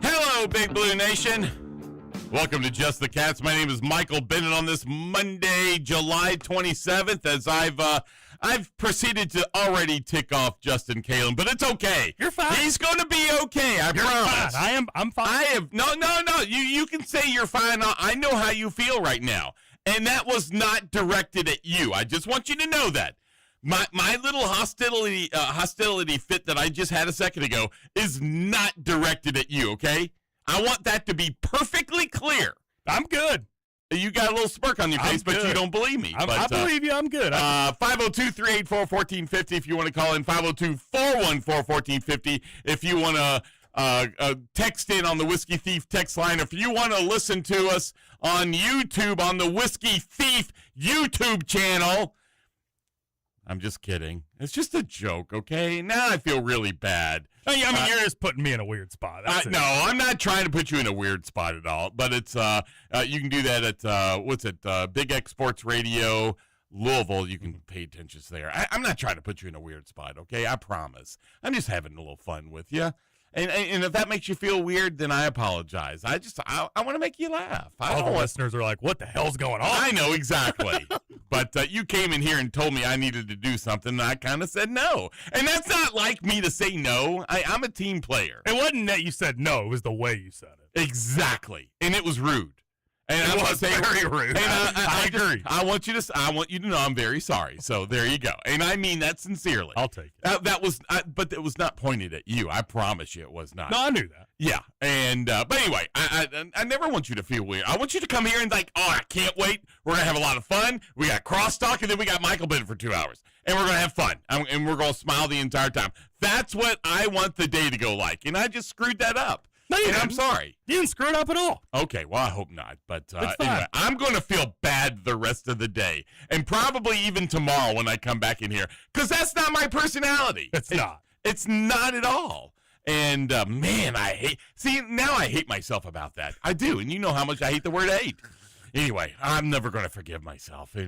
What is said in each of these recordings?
Hello, Big Blue Nation. Welcome to Just the Cats. My name is Michael Bennett on this Monday, July 27th, as I've proceeded to already tick off Justin Kalen, but it's okay. You're fine. He's going to be okay, I promise. Fine. I'm fine. No. You can say you're fine. I know how you feel right now, and that was not directed at you. I just want you to know that. My little hostility fit that I just had a second ago is not directed at you, okay? I want that to be perfectly clear. I'm good. You got a little smirk on your face, but you don't believe me. I believe you. I'm good. 502-384-1450 if you want to call in. 502-414-1450 if you want to text in on the Whiskey Thief text line. If you want to listen to us on YouTube on the Whiskey Thief YouTube channel. I'm just kidding. It's just a joke, okay? Now I feel really bad. I mean, you're just putting me in a weird spot. No, I'm not trying to put you in a weird spot at all. But it's you can do that at Big X Sports Radio, Louisville. You can pay attention to there. I'm not trying to put you in a weird spot, okay? I promise. I'm just having a little fun with you. And if that makes you feel weird, then I apologize. I want to make you laugh. All the listeners are like, what the hell's going on? I know, exactly. But you came in here and told me I needed to do something, and I kind of said no. And that's not like me to say no. I'm a team player. It wasn't that you said no. It was the way you said it. Exactly. And it was rude. And it was very rude. I agree. I want you to know I'm very sorry. So there you go. And I mean that sincerely. I'll take it. But it was not pointed at you. I promise you it was not. No, I knew that. Yeah. And but anyway, I never want you to feel weird. I want you to come here and like, oh, I can't wait. We're gonna have a lot of fun. We got crosstalk, and then we got Michael Bennett for 2 hours, and we're gonna have fun, and we're gonna smile the entire time. That's what I want the day to go like, and I just screwed that up. No, you didn't. I'm sorry. You didn't screw it up at all. Okay, well, I hope not. But anyway, I'm going to feel bad the rest of the day, and probably even tomorrow when I come back in here, because that's not my personality. It's not. It's not at all. And, man, now I hate myself about that. I do, and you know how much I hate the word hate. Anyway, I'm never going to forgive myself. All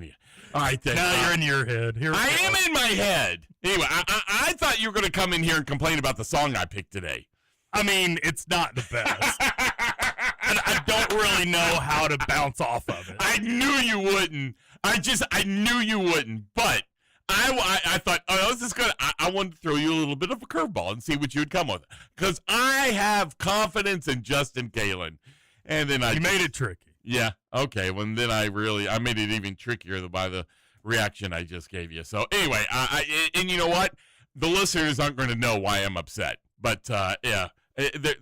right, then. Now you're in your head. I am in my head. Anyway, I thought you were going to come in here and complain about the song I picked today. I mean, it's not the best. And I don't really know how to bounce off of it. I knew you wouldn't. I knew you wouldn't. But I thought, oh, this is good. I wanted to throw you a little bit of a curveball and see what you would come with. Because I have confidence in Justin Kalen. And then You made it tricky. Yeah. Okay. Well, then I made it even trickier by the reaction I just gave you. So anyway, and you know what? The listeners aren't going to know why I'm upset. But, yeah.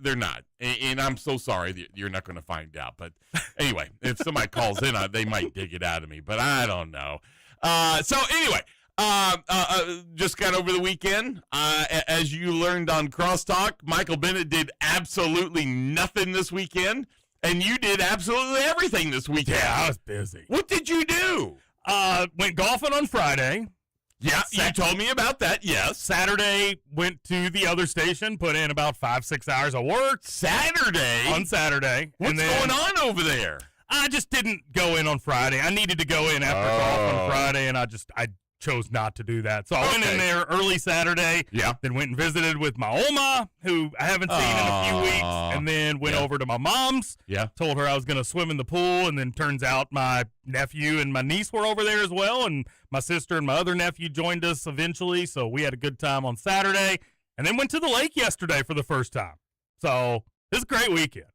They're not, and I'm so sorry that you're not going to find out. But anyway, if somebody calls in, they might dig it out of me, but I don't know. So anyway, just got over the weekend. As you learned on Crosstalk, Michael Bennett did absolutely nothing this weekend, and you did absolutely everything this weekend. Yeah, I was busy. What did you do? Went golfing on Friday. Yeah, you told me about that, yes. Saturday, went to the other station, put in about 5-6 hours of work. Saturday? On Saturday. What's going on over there? I just didn't go in on Friday. I needed to go in after golf on Friday, and I chose not to do that. So I went in there early Saturday. Yeah. Then went and visited with my Oma, who I haven't seen in a few weeks, and then went over to my mom's. Yeah. Told her I was going to swim in the pool, and then turns out my nephew and my niece were over there as well, and my sister and my other nephew joined us eventually, so we had a good time on Saturday, and then went to the lake yesterday for the first time. So it was a great weekend.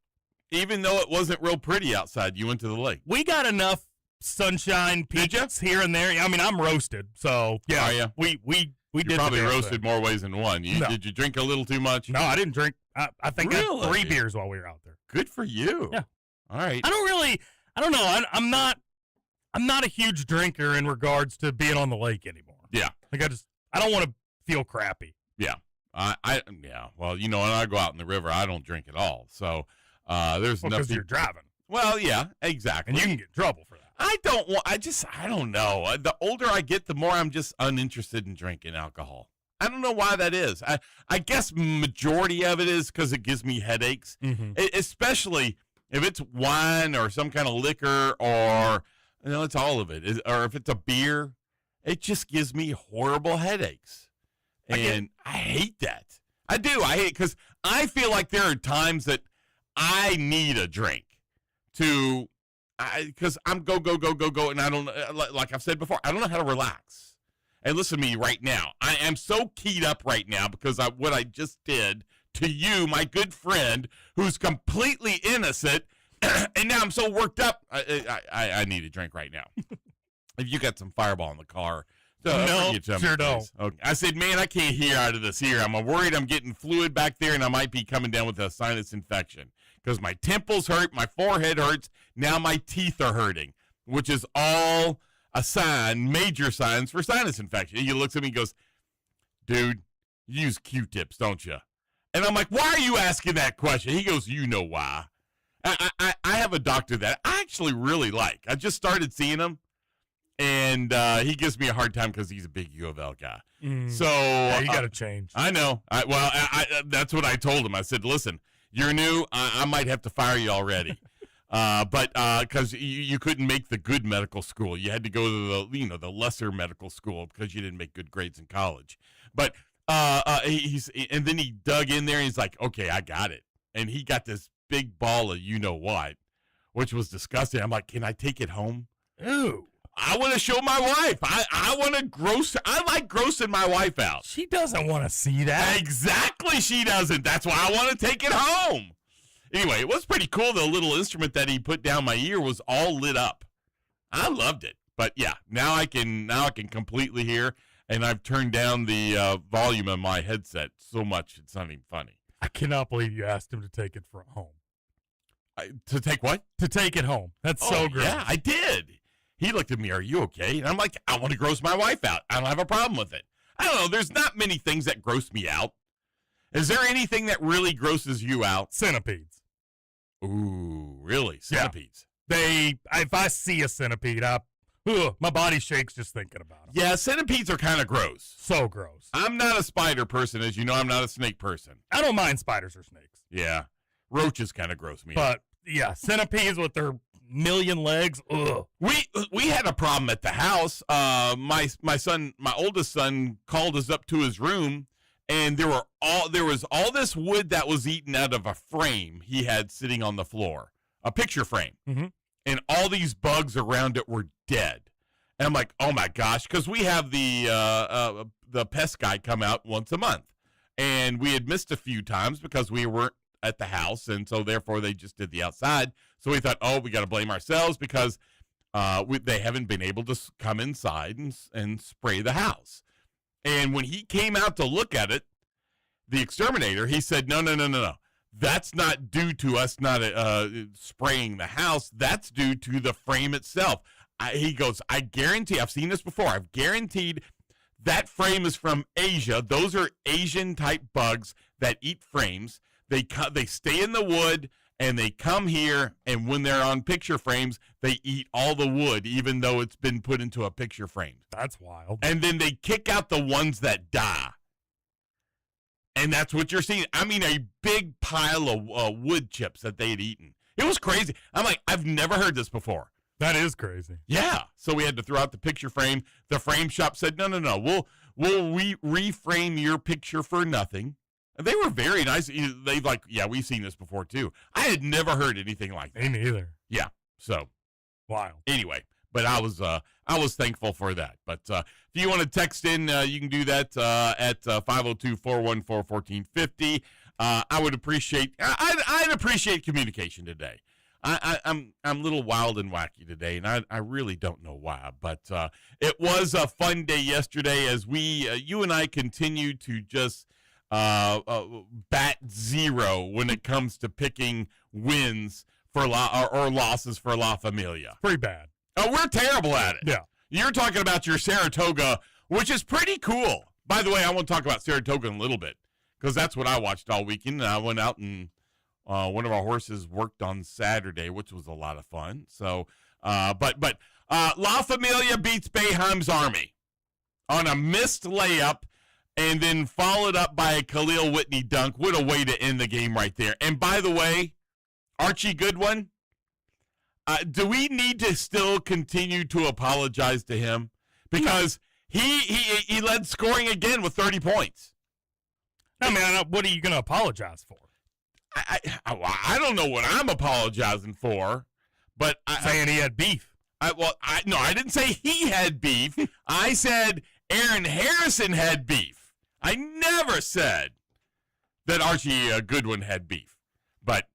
Even though it wasn't real pretty outside, you went to the lake. We got enough sunshine peaks here and there. I mean, I'm roasted, so yeah. Are you? We You're did probably roasted more ways than one. No. Did you drink a little too much? No, I didn't drink. I think I Really? had 3 beers while we were out there. Good for you. Yeah. All right. I don't know. I'm not a huge drinker in regards to being on the lake anymore. Yeah. Like I don't want to feel crappy. Yeah. Yeah. Well, you know, when I go out in the river, I don't drink at all. So there's Because nothing. you're driving. Well, yeah, exactly. And you can get in trouble for that. I don't know. The older I get, the more I'm just uninterested in drinking alcohol. I don't know why that is. I guess majority of it is because it gives me headaches, especially if it's wine or some kind of liquor or, it's all of it. Or if it's a beer, it just gives me horrible headaches. And I hate that. I do. I hate because I feel like there are times that I need a drink to, because I'm go, and I don't, like I've said before, I don't know how to relax. And listen to me right now. I am so keyed up right now because what I just did to you, my good friend, who's completely innocent, and now I'm so worked up. I need a drink right now. If you got some Fireball in the car, no, sure don't. Okay. I said, man, I can't hear out of this here. I'm worried I'm getting fluid back there, and I might be coming down with a sinus infection because my temples hurt, my forehead hurts, now my teeth are hurting, which is all a sign, major signs for sinus infection. He looks at me and goes, dude, you use Q-tips, don't you? And I'm like, why are you asking that question? He goes, you know why. I have a doctor that I actually really like. I just started seeing him. And he gives me a hard time because he's a big U of L guy. So yeah, you got to change. I know. That's what I told him. I said, listen, you're new. I might have to fire you already. But because you couldn't make the good medical school. You had to go to the lesser medical school because you didn't make good grades in college. But and then he dug in there and he's like, okay, I got it. And he got this big ball of you-know-what, which was disgusting. I'm like, can I take it home? Ew. I want to show my wife. I want to I like grossing my wife out. She doesn't want to see that. Exactly, she doesn't. That's why I want to take it home. Anyway, it was pretty cool. The little instrument that he put down my ear was all lit up. I loved it. But yeah, now I can completely hear, and I've turned down the volume of my headset so much it's not even funny. I cannot believe you asked him to take it from home. To take what? To take it home. That's so great. Yeah, I did. He looked at me, are you okay? And I'm like, I want to gross my wife out. I don't have a problem with it. I don't know. There's not many things that gross me out. Is there anything that really grosses you out? Centipedes. Ooh, really? Centipedes. Yeah. If I see a centipede, my body shakes just thinking about them. Yeah, centipedes are kind of gross. So gross. I'm not a spider person. As you know, I'm not a snake person. I don't mind spiders or snakes. Yeah. Roaches kind of gross me out. But, yeah, centipedes with their million legs. Ugh. We had a problem at the house. My oldest son called us up to his room, and there was all this wood that was eaten out of a frame he had sitting on the floor, a picture frame, and all these bugs around it were dead. And I'm like, oh my gosh, because we have the pest guy come out once a month, and we had missed a few times because we weren't at the house, and so therefore they just did the outside. So we thought, we got to blame ourselves because they haven't been able to come inside and spray the house. And when he came out to look at it, the exterminator, he said, no. That's not due to us not spraying the house. That's due to the frame itself. He goes, I guarantee, I've seen this before. I've guaranteed that frame is from Asia. Those are Asian-type bugs that eat frames. They stay in the wood, and they come here, and when they're on picture frames, they eat all the wood, even though it's been put into a picture frame. That's wild. And then they kick out the ones that die. And that's what you're seeing. I mean, a big pile of wood chips that they had eaten. It was crazy. I'm like, I've never heard this before. That is crazy. Yeah. So we had to throw out the picture frame. The frame shop said, no. We'll reframe your picture for nothing. And they were very nice. They like, yeah, we've seen this before too. I had never heard anything like that. Me neither. Yeah. So wild. Anyway, but I was thankful for that. But if you want to text in, you can do that at 502-414-1450. I would appreciate. I'd appreciate communication today. I'm a little wild and wacky today, and I really don't know why. But it was a fun day yesterday as you and I continue to just bat zero when it comes to picking wins for or losses for La Familia. Pretty bad. Oh, we're terrible at it. Yeah. You're talking about your Saratoga, which is pretty cool. By the way, I want to talk about Saratoga in a little bit because that's what I watched all weekend. And I went out and one of our horses worked on Saturday, which was a lot of fun. So, but La Familia beats Boeheim's Army on a missed layup and then followed up by a Khalil Whitney dunk. What a way to end the game right there. And by the way, Archie Goodwin, do we need to still continue to apologize to him? Because he led scoring again with 30 points. I mean, what are you going to apologize for? I don't know what I'm apologizing for, but saying he had beef. No, I didn't say he had beef. I said Aaron Harrison had beef. I never said that Archie Goodwin had beef. But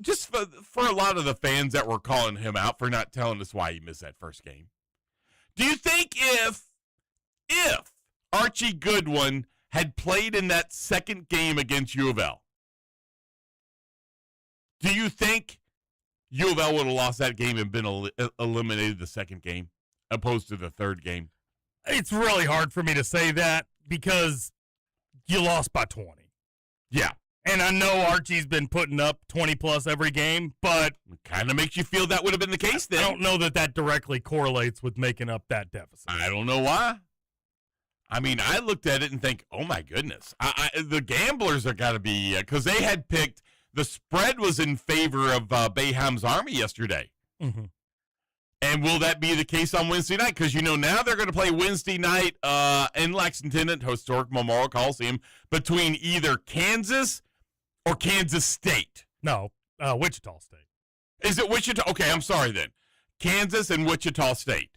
just for a lot of the fans that were calling him out for not telling us why he missed that first game, do you think if Archie Goodwin had played in that second game against U of L, do you think U of L would have lost that game and been eliminated the second game opposed to the third game? It's really hard for me to say that because you lost by 20. Yeah. And I know Archie's been putting up 20-plus every game, but it kind of makes you feel that would have been the case then. I don't know that directly correlates with making up that deficit. I don't know why. I mean, I looked at it and think, oh, my goodness. The gamblers are got to be, because they had picked, the spread was in favor of Bayham's Army yesterday. Mm-hmm. And will that be the case on Wednesday night? Because, now they're going to play Wednesday night in Lexington at Historic Memorial Coliseum between either Kansas or Kansas State. No, Wichita State. Is it Wichita? Okay, I'm sorry then. Kansas and Wichita State.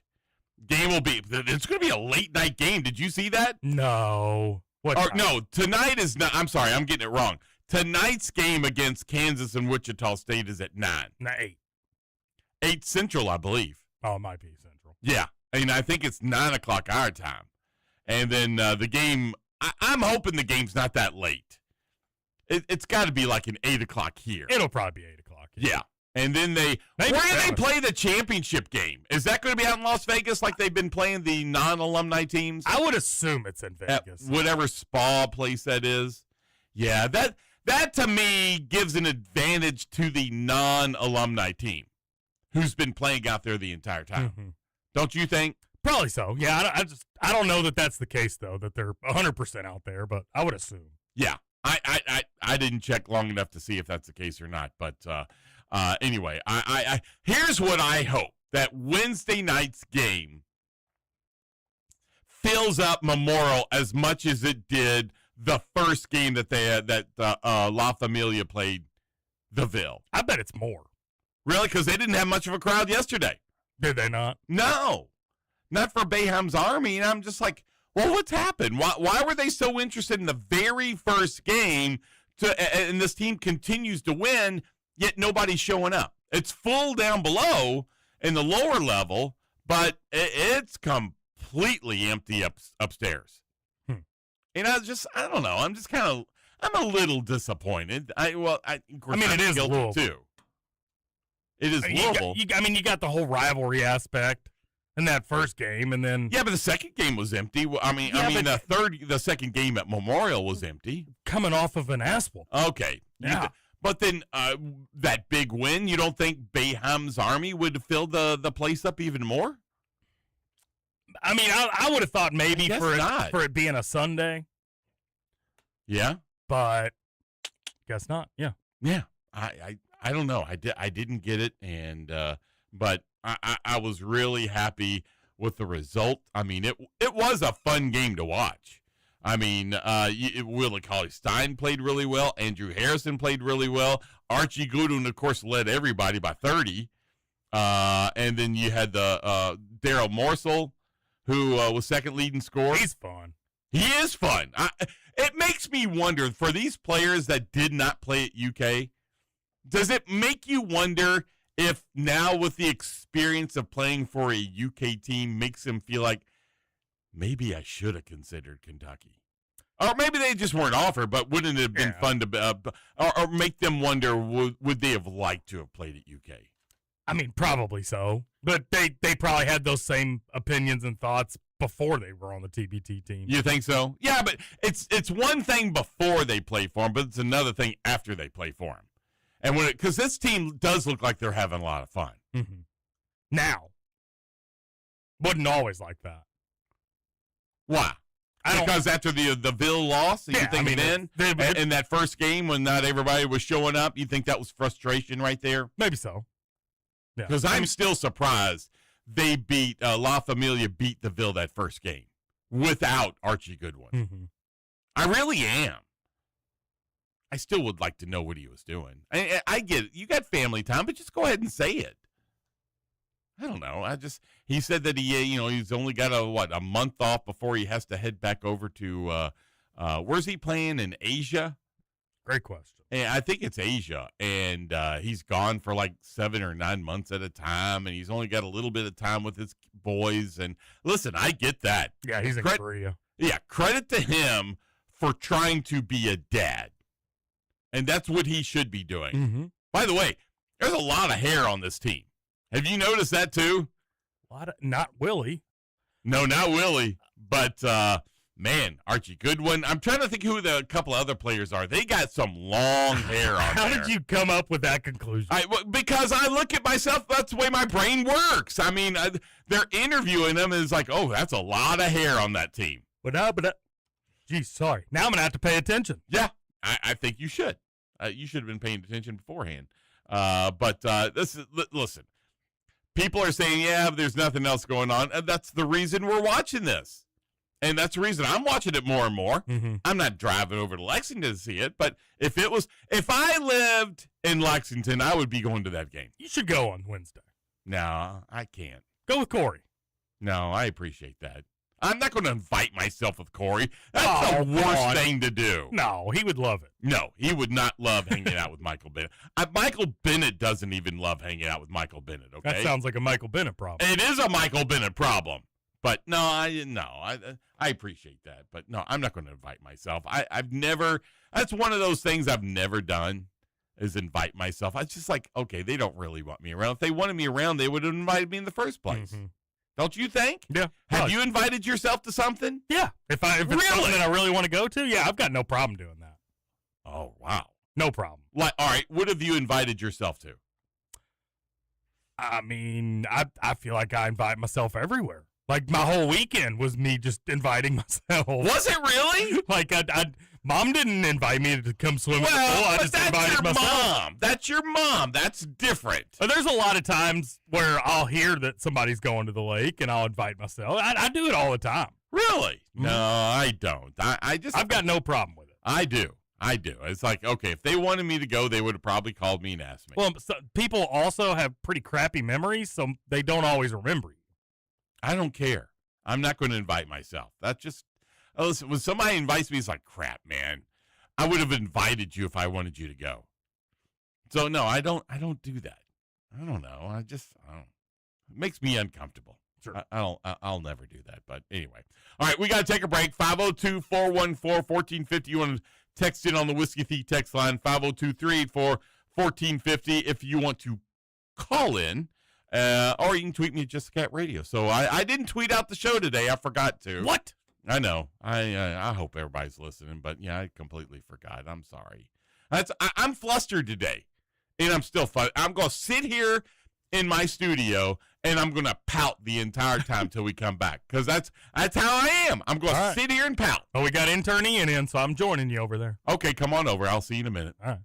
Game will be, it's going to be a late night game. Did you see that? No. No, tonight is not, I'm sorry, I'm getting it wrong. Tonight's game against Kansas and Wichita State is at 9. 8. 8 Central, I believe. Oh, it might be Central. Yeah, and I think it's 9 o'clock our time. And then the game, I'm hoping the game's not that late. It's got to be like an 8 o'clock here. It'll probably be 8 o'clock. Yeah. And then where do they play the championship game? Is that going to be out in Las Vegas like they've been playing the non-alumni teams? I would assume it's in Vegas. At whatever spa place that is. Yeah, that to me gives an advantage to the non-alumni team who's been playing out there the entire time. Mm-hmm. Don't you think? Probably so. Yeah, I don't know that that's the case, though, that they're 100% out there, but I would assume. Yeah. I didn't check long enough to see if that's the case or not, but anyway, I here's what I hope, that Wednesday night's game fills up Memorial as much as it did the first game that they had, that La Familia played the Ville. I bet it's more. Really? Because they didn't have much of a crowd yesterday. Did they not? No, not for Bayham's Army. And I'm just like, well, what's happened? Why were they so interested in the very first game? And this team continues to win, yet nobody's showing up. It's full down below in the lower level, but it's completely empty upstairs. And I don't know. I'm a little disappointed. Of course, it is Louisville too. It is Louisville. You got the whole rivalry aspect in that first game, and then yeah, but the second game was empty. The second game at Memorial was empty. Coming off of an ass whoop. Okay, yeah. But then that big win, you don't think Bayham's Army would fill the place up even more? I mean, I would have thought maybe for it being a Sunday. Yeah, but guess not. Yeah, yeah. I don't know. I didn't get it, and but I was really happy with the result. I mean, it was a fun game to watch. I mean, Willie Cauley-Stein played really well. Andrew Harrison played really well. Archie Goodwin, of course, led everybody by 30. And then you had the Daryl Morsel, who was second leading scorer. He's fun. He is fun. It makes me wonder, for these players that did not play at UK, does it make you wonder if now with the experience of playing for a UK team makes them feel like, maybe I should have considered Kentucky? Or maybe they just weren't offered, but wouldn't it have been fun to or make them wonder, would they have liked to have played at UK? I mean, probably so. But they probably had those same opinions and thoughts before they were on the TBT team. You think so? Yeah, but it's one thing before they play for them, but it's another thing after they play for them. And because this team does look like they're having a lot of fun. Mm-hmm. Now, wasn't always like that. Why? Because after the Ville loss, you think in that first game when not everybody was showing up, you think that was frustration right there? Maybe so. Yeah. Because I'm still surprised they beat La Familia beat the Ville that first game without Archie Goodwin. Mm-hmm. I really am. I still would like to know what he was doing. I get it. You got family time, but just go ahead and say it. I don't know. He said that he's only got a month off before he has to head back over to where's he playing in Asia? Great question. And I think it's Asia, and he's gone for like 7 or 9 months at a time, and he's only got a little bit of time with his boys. And listen, I get that. Yeah, he's in Korea. Yeah, credit to him for trying to be a dad, and that's what he should be doing. Mm-hmm. By the way, there's a lot of hair on this team. Have you noticed that too? Not Willie. No, not Willie, but man, Archie Goodwin. I'm trying to think who the couple of other players are. They got some long hair on How there. did you come up with that conclusion? Because I look at myself, that's the way my brain works. I mean, they're interviewing them, and it's like, oh, that's a lot of hair on that team. Geez, sorry. Now I'm going to have to pay attention. Yeah, I think you should. You should have been paying attention beforehand. Listen, people are saying, yeah, but there's nothing else going on. And that's the reason we're watching this. And that's the reason I'm watching it more and more. Mm-hmm. I'm not driving over to Lexington to see it, but if I lived in Lexington, I would be going to that game. You should go on Wednesday. No, I can't. Go with Corey. No, I appreciate that. I'm not going to invite myself with Corey. That's the worst thing to do. No, he would love it. No, he would not love hanging out with Michael Bennett. Michael Bennett doesn't even love hanging out with Michael Bennett, okay? That sounds like a Michael Bennett problem. It is a Michael Bennett problem. But no, I appreciate that. But no, I'm not going to invite myself. I've never, that's one of those things I've never done is invite myself. I just like, okay, they don't really want me around. If they wanted me around, they would have invited me in the first place. Mm-hmm. Don't you think? Yeah. Have you invited yourself to something? Yeah. If it's something that I really want to go to, yeah, I've got no problem doing that. Oh, wow. No problem. Like, all right, what have you invited yourself to? I mean, I feel like I invite myself everywhere. Like, my whole weekend was me just inviting myself. Was it really? Like, Mom didn't invite me to come swim in the pool. I just invited myself. Mom. That's your mom. That's different. But there's a lot of times where I'll hear that somebody's going to the lake, and I'll invite myself. I do it all the time. Really? Mm-hmm. No, I don't. I've got no problem with it. I do. It's like, okay, if they wanted me to go, they would have probably called me and asked me. Well, people also have pretty crappy memories, so they don't always remember you. I don't care. I'm not going to invite myself. That's just, listen, when somebody invites me, it's like, crap, man. I would have invited you if I wanted you to go. So, no, I don't do that. I don't know. It makes me uncomfortable. Sure. I'll never do that. But anyway. All right, we got to take a break. 502-414-1450. You want to text in on the Whiskey Thief text line, 502-384-1450 if you want to call in. Or you can tweet me at Just Cat Radio. So I didn't tweet out the show today. I forgot to. What? I know. I hope everybody's listening, but yeah, I completely forgot. I'm sorry. I'm flustered today, and I'm still fun. I'm going to sit here in my studio, and I'm going to pout the entire time till we come back, because that's how I am. I'm going to sit here and pout. Well, we got intern Ian in, so I'm joining you over there. Okay, come on over. I'll see you in a minute. All right.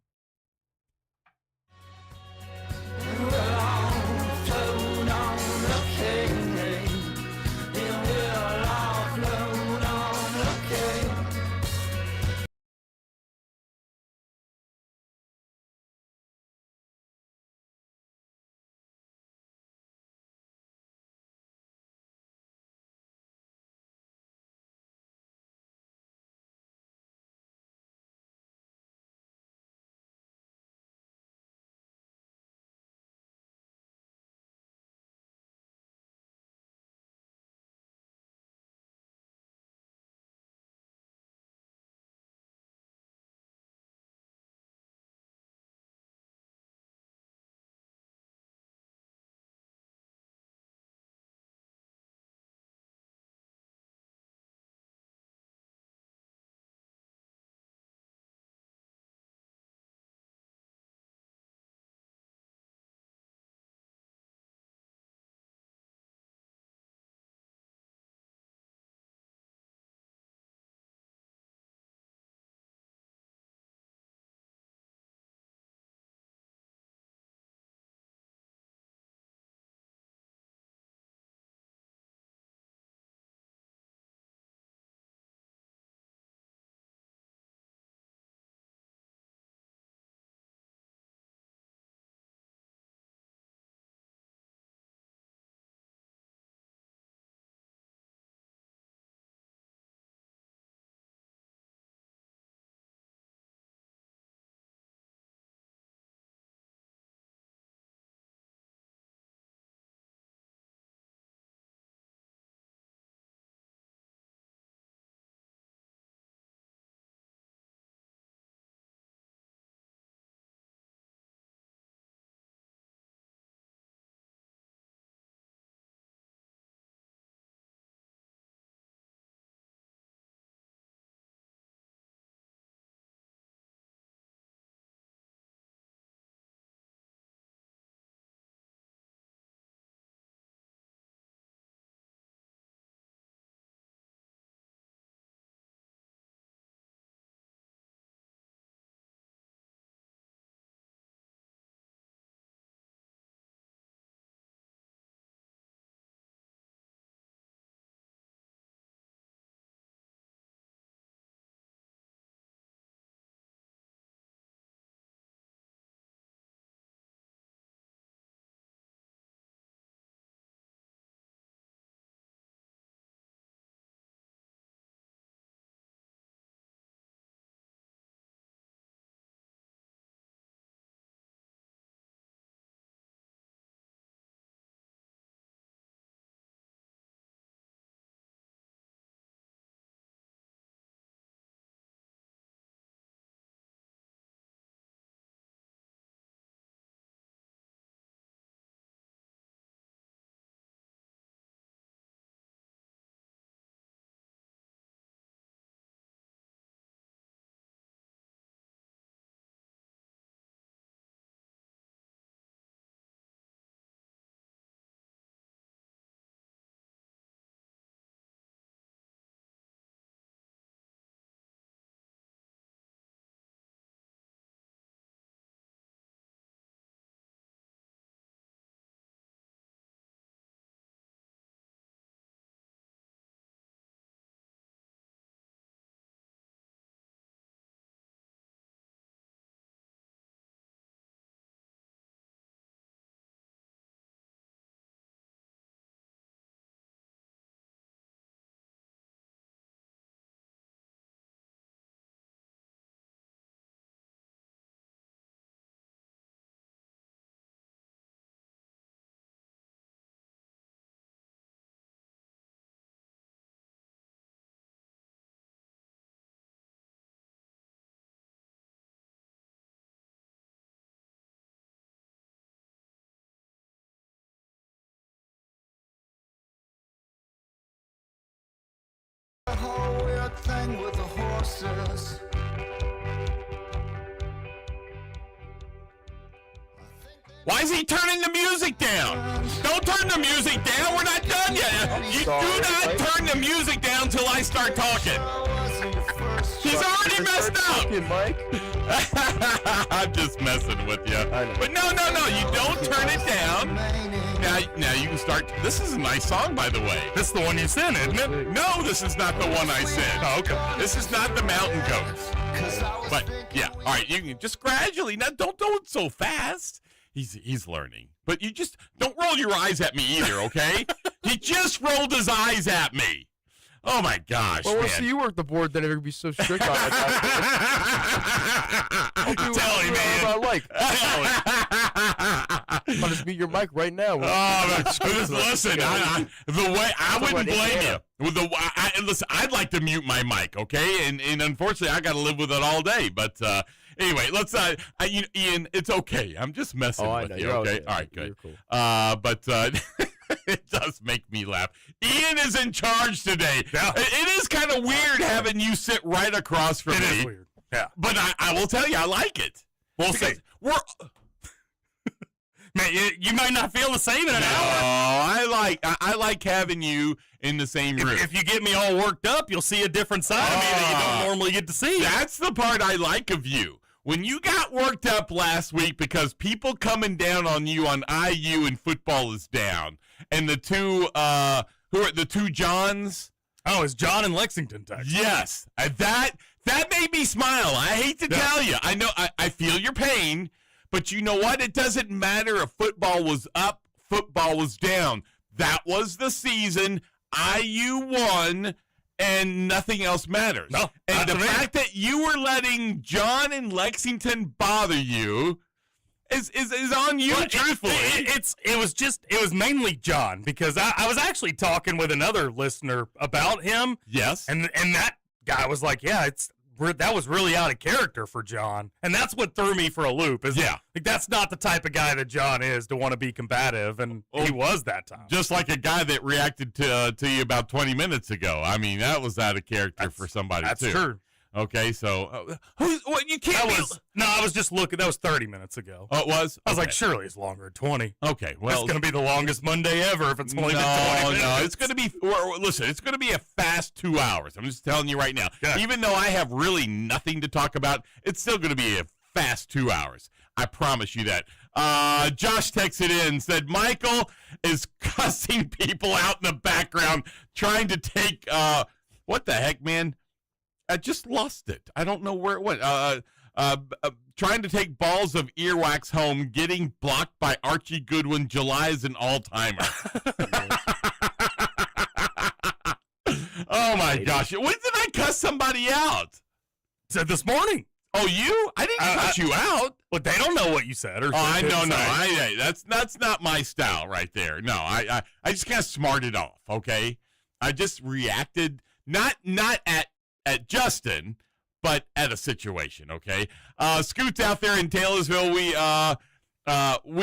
whole weird thing with the horses. Why is he turning the music down? Don't turn the music down. We're not done yet. You do not turn the music down till I start talking. He's already messed up. Mike. I'm just messing with you. But no. You don't turn it down. Now you can start. This is a nice song, by the way. This is the one you sent, isn't it? No, this is not the one I sent. Oh, okay. This is not the Mountain Goats. But yeah, all right. You can just gradually. Now, don't do it so fast. He's learning. But you just don't roll your eyes at me either, okay? He just rolled his eyes at me. Oh my gosh, well, we'll man. see you work the board, then it would be so strict on it. Tell him, man. I like. I'll just mute your mic right now. Listen, the way I wouldn't blame you. Listen, I'd like to mute my mic, okay? And unfortunately, I got to live with it all day. But anyway, let's. Ian, it's okay. I'm just messing with you, okay? All right, good. Cool. But it does make me laugh. Ian is in charge today. Yeah. It is kind of weird having you sit right across from me. It is weird. Yeah. But I will tell you, I like it. We'll see. Man, you might not feel the same in an hour. I like having you in the same room. If you get me all worked up, you'll see a different side of me that you don't normally get to see. That's the part I like of you. When you got worked up last week because people coming down on you on IU and football is down, and the two who are the two Johns? Oh, it's John in Lexington, Texas. Yes, that made me smile. I hate to tell you. I know I feel your pain, but you know what? It doesn't matter if football was up, football was down. That was the season. IU won, and nothing else matters. No, and the fact that you were letting John in Lexington bother you is on you, well, truthfully. It was mainly John, because I was actually talking with another listener about him. Yes. And that guy was like, yeah, that was really out of character for John. And that's what threw me for a loop. Like, that's not the type of guy that John is to want to be combative, and he was that time. Just like a guy that reacted to you about 20 minutes ago. I mean, that was out of character for somebody, that's too. That's true. Okay, so you can't. I was just looking. That was 30 minutes ago. Oh, it was. I was like, surely it's longer than 20. Okay, well, it's going to be the longest Monday ever if it's only been 20 minutes. No, it's going to be. Listen, it's going to be a fast 2 hours. I'm just telling you right now. Yeah. Even though I have really nothing to talk about, it's still going to be a fast 2 hours. I promise you that. Josh texted in and said Michael is cussing people out in the background, trying to take. What the heck, man? I just lost it. I don't know where it went. Trying to take balls of earwax home, getting blocked by Archie Goodwin. July is an all-timer. Oh, my gosh. When did I cuss somebody out? Said this morning. Oh, you? I didn't cuss you out. But they don't know what you said. Or That's not my style right there. No, I just kind of smarted off, okay? I just reacted, not at Justin, but at a situation, okay? Scoots out there in Taylorsville, we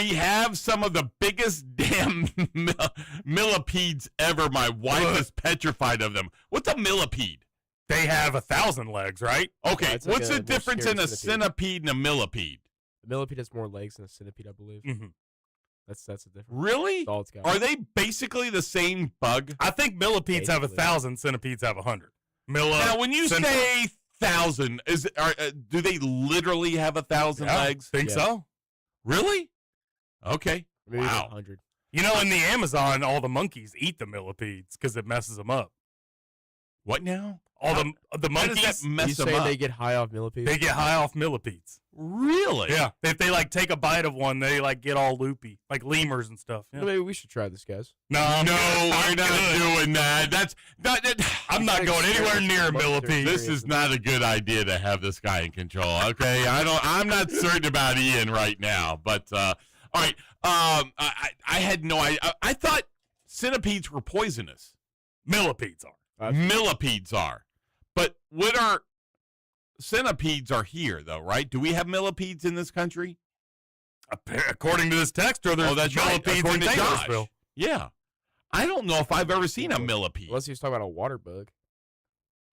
have some of the biggest damn millipedes ever. My wife is petrified of them. What's a millipede? They have 1,000 legs, right? Okay, It's what's like the difference in a centipede and a millipede? A millipede has more legs than a centipede, I believe. Mm-hmm. That's the difference. Really? All it's got. Are they basically the same bug? I think millipedes have Basically. 1,000, centipedes have 100. Now, when you say 1,000, do they literally have 1,000 legs? Think so. Really? Okay. Maybe Wow. 100. You know, in the Amazon, all the monkeys eat the millipedes because it messes them up. What now? The How does monkeys, that You mess them say up? they get high off millipedes? they get high off millipedes. Really? Yeah. If they take a bite of one, they get all loopy, like lemurs and stuff. Yeah. Maybe we should try this, guys. No, We're not doing that. I'm not going anywhere near a millipede. This is not a good idea to have this guy in control. Okay, I'm not certain about Ian right now, but all right. I had no idea. I thought centipedes were poisonous. Millipedes are. Millipedes are, but what are centipedes are here though, right? Do we have millipedes in this country? According to this texter, there's That's right. millipedes According in to Josh. Taylorsville. Yeah, I don't know if I've ever seen a millipede. Unless he was talking about a water bug.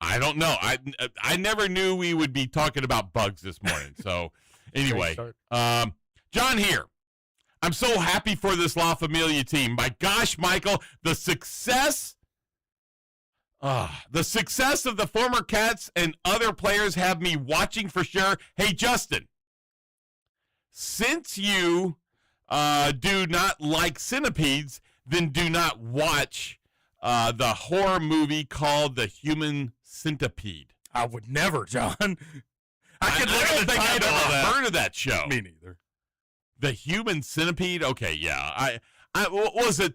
I don't know. I never knew we would be talking about bugs this morning. So anyway, John here. I'm so happy for this La Familia team. My gosh, Michael, the success of the former Cats and other players have me watching for sure. Hey, Justin, since you do not like centipedes, then do not watch the horror movie called The Human Centipede. I would never, John. I don't think I've ever heard of that show. Me neither. The Human Centipede? Okay, yeah. What was it?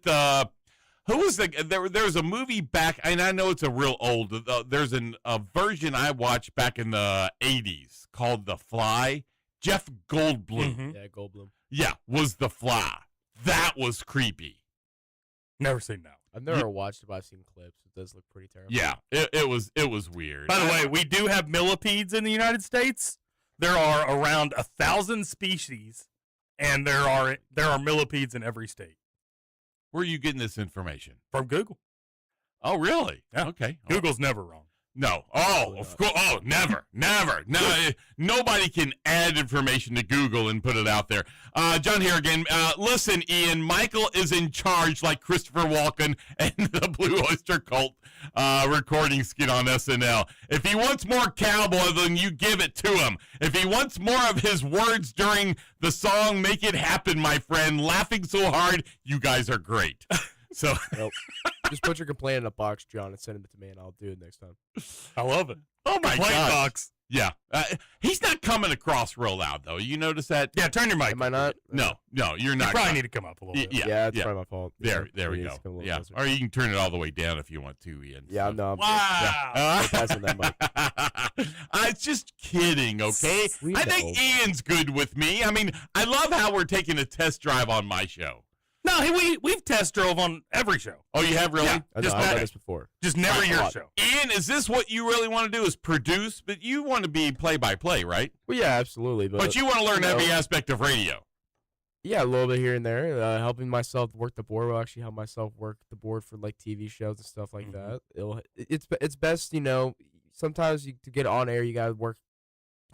Who was there was a movie back, and I know it's a real old, there's a version I watched back in the 80s called The Fly. Jeff Goldblum. Mm-hmm. Yeah, Goldblum. Yeah, was The Fly. That was creepy. Never seen that. I've never watched it, but I've seen clips. It does look pretty terrible. Yeah, it was weird. By the way, we do have millipedes in the United States. There are around 1,000 species, and there are millipedes in every state. Where are you getting this information? From Google. Oh, really? Yeah. Okay. Google's never wrong. No. Oh, of course. Oh, never. No, nobody can add information to Google and put it out there. John here again. Listen, Ian, Michael is in charge like Christopher Walken and the Blue Oyster Cult recording skit on SNL. If he wants more cowboy, then you give it to him. If he wants more of his words during the song, make it happen, my friend. Laughing so hard, you guys are great. So Nope. Just put your complaint in a box, John, and send it to me, and I'll do it next time. I love it. Oh, my Complaint God. box. Yeah. He's not coming across real loud, though. You notice that? Yeah, turn your mic. Am I not? No, you're You not. probably need to come up a little bit. Yeah. It's probably my fault. There Yeah, we it go. needs to come a little Yeah. closer. Or you can turn it all the way down if you want to, Ian. Yeah, So. no. Wow. We're passing that mic. I was just kidding, okay? We I think know. Ian's good with me. I mean, I love how we're taking a test drive on my show. No, we've test drove on every show. Oh, you have really? Yeah. I know, Just I've done that- this before. Just never Right. your Right. show. Ian, is this what you really want to do is produce? But you want to be play-by-play, right? Well, yeah, absolutely. But you want to learn you know, every aspect of radio. Yeah, a little bit here and there. Helping myself work the board will actually help myself work the board for like TV shows and stuff like Mhm. that. It's best, sometimes to get on air, you gotta work,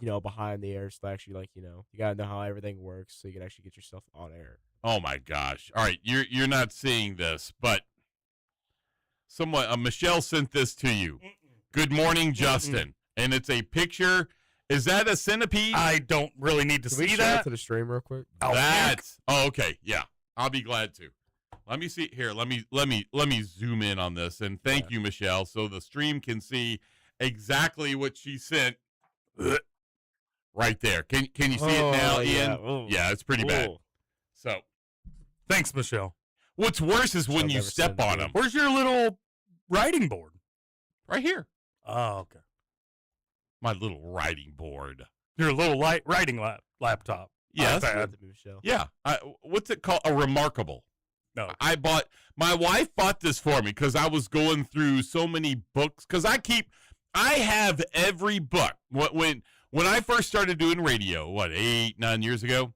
behind the air to actually you gotta know how everything works so you can actually get yourself on air. Oh my gosh! All right, you're not seeing this, but someone Michelle sent this to you. Good morning, Justin, and it's a picture. Is that a centipede? I don't really need to Can we see share it that. to the stream real quick? Oh, That's okay. Yeah, I'll be glad to. Let me see here. Let me zoom in on this, and thank you, Michelle, so the stream can see exactly what she sent. Right there. Can you see it now, Ian? Oh. Yeah, it's pretty bad. Ooh. So, Thanks, Michelle. what's worse is when I've you never step sent it on to them. Where's your little writing board? Right here. Oh, okay. My little writing board. Your little writing laptop. Yes. iPad. Send it to me, Michelle. Yeah. What's it called? A Remarkable. No. My wife bought this for me because I was going through so many books. Because I have every book. When I first started doing radio, 8, 9 years ago,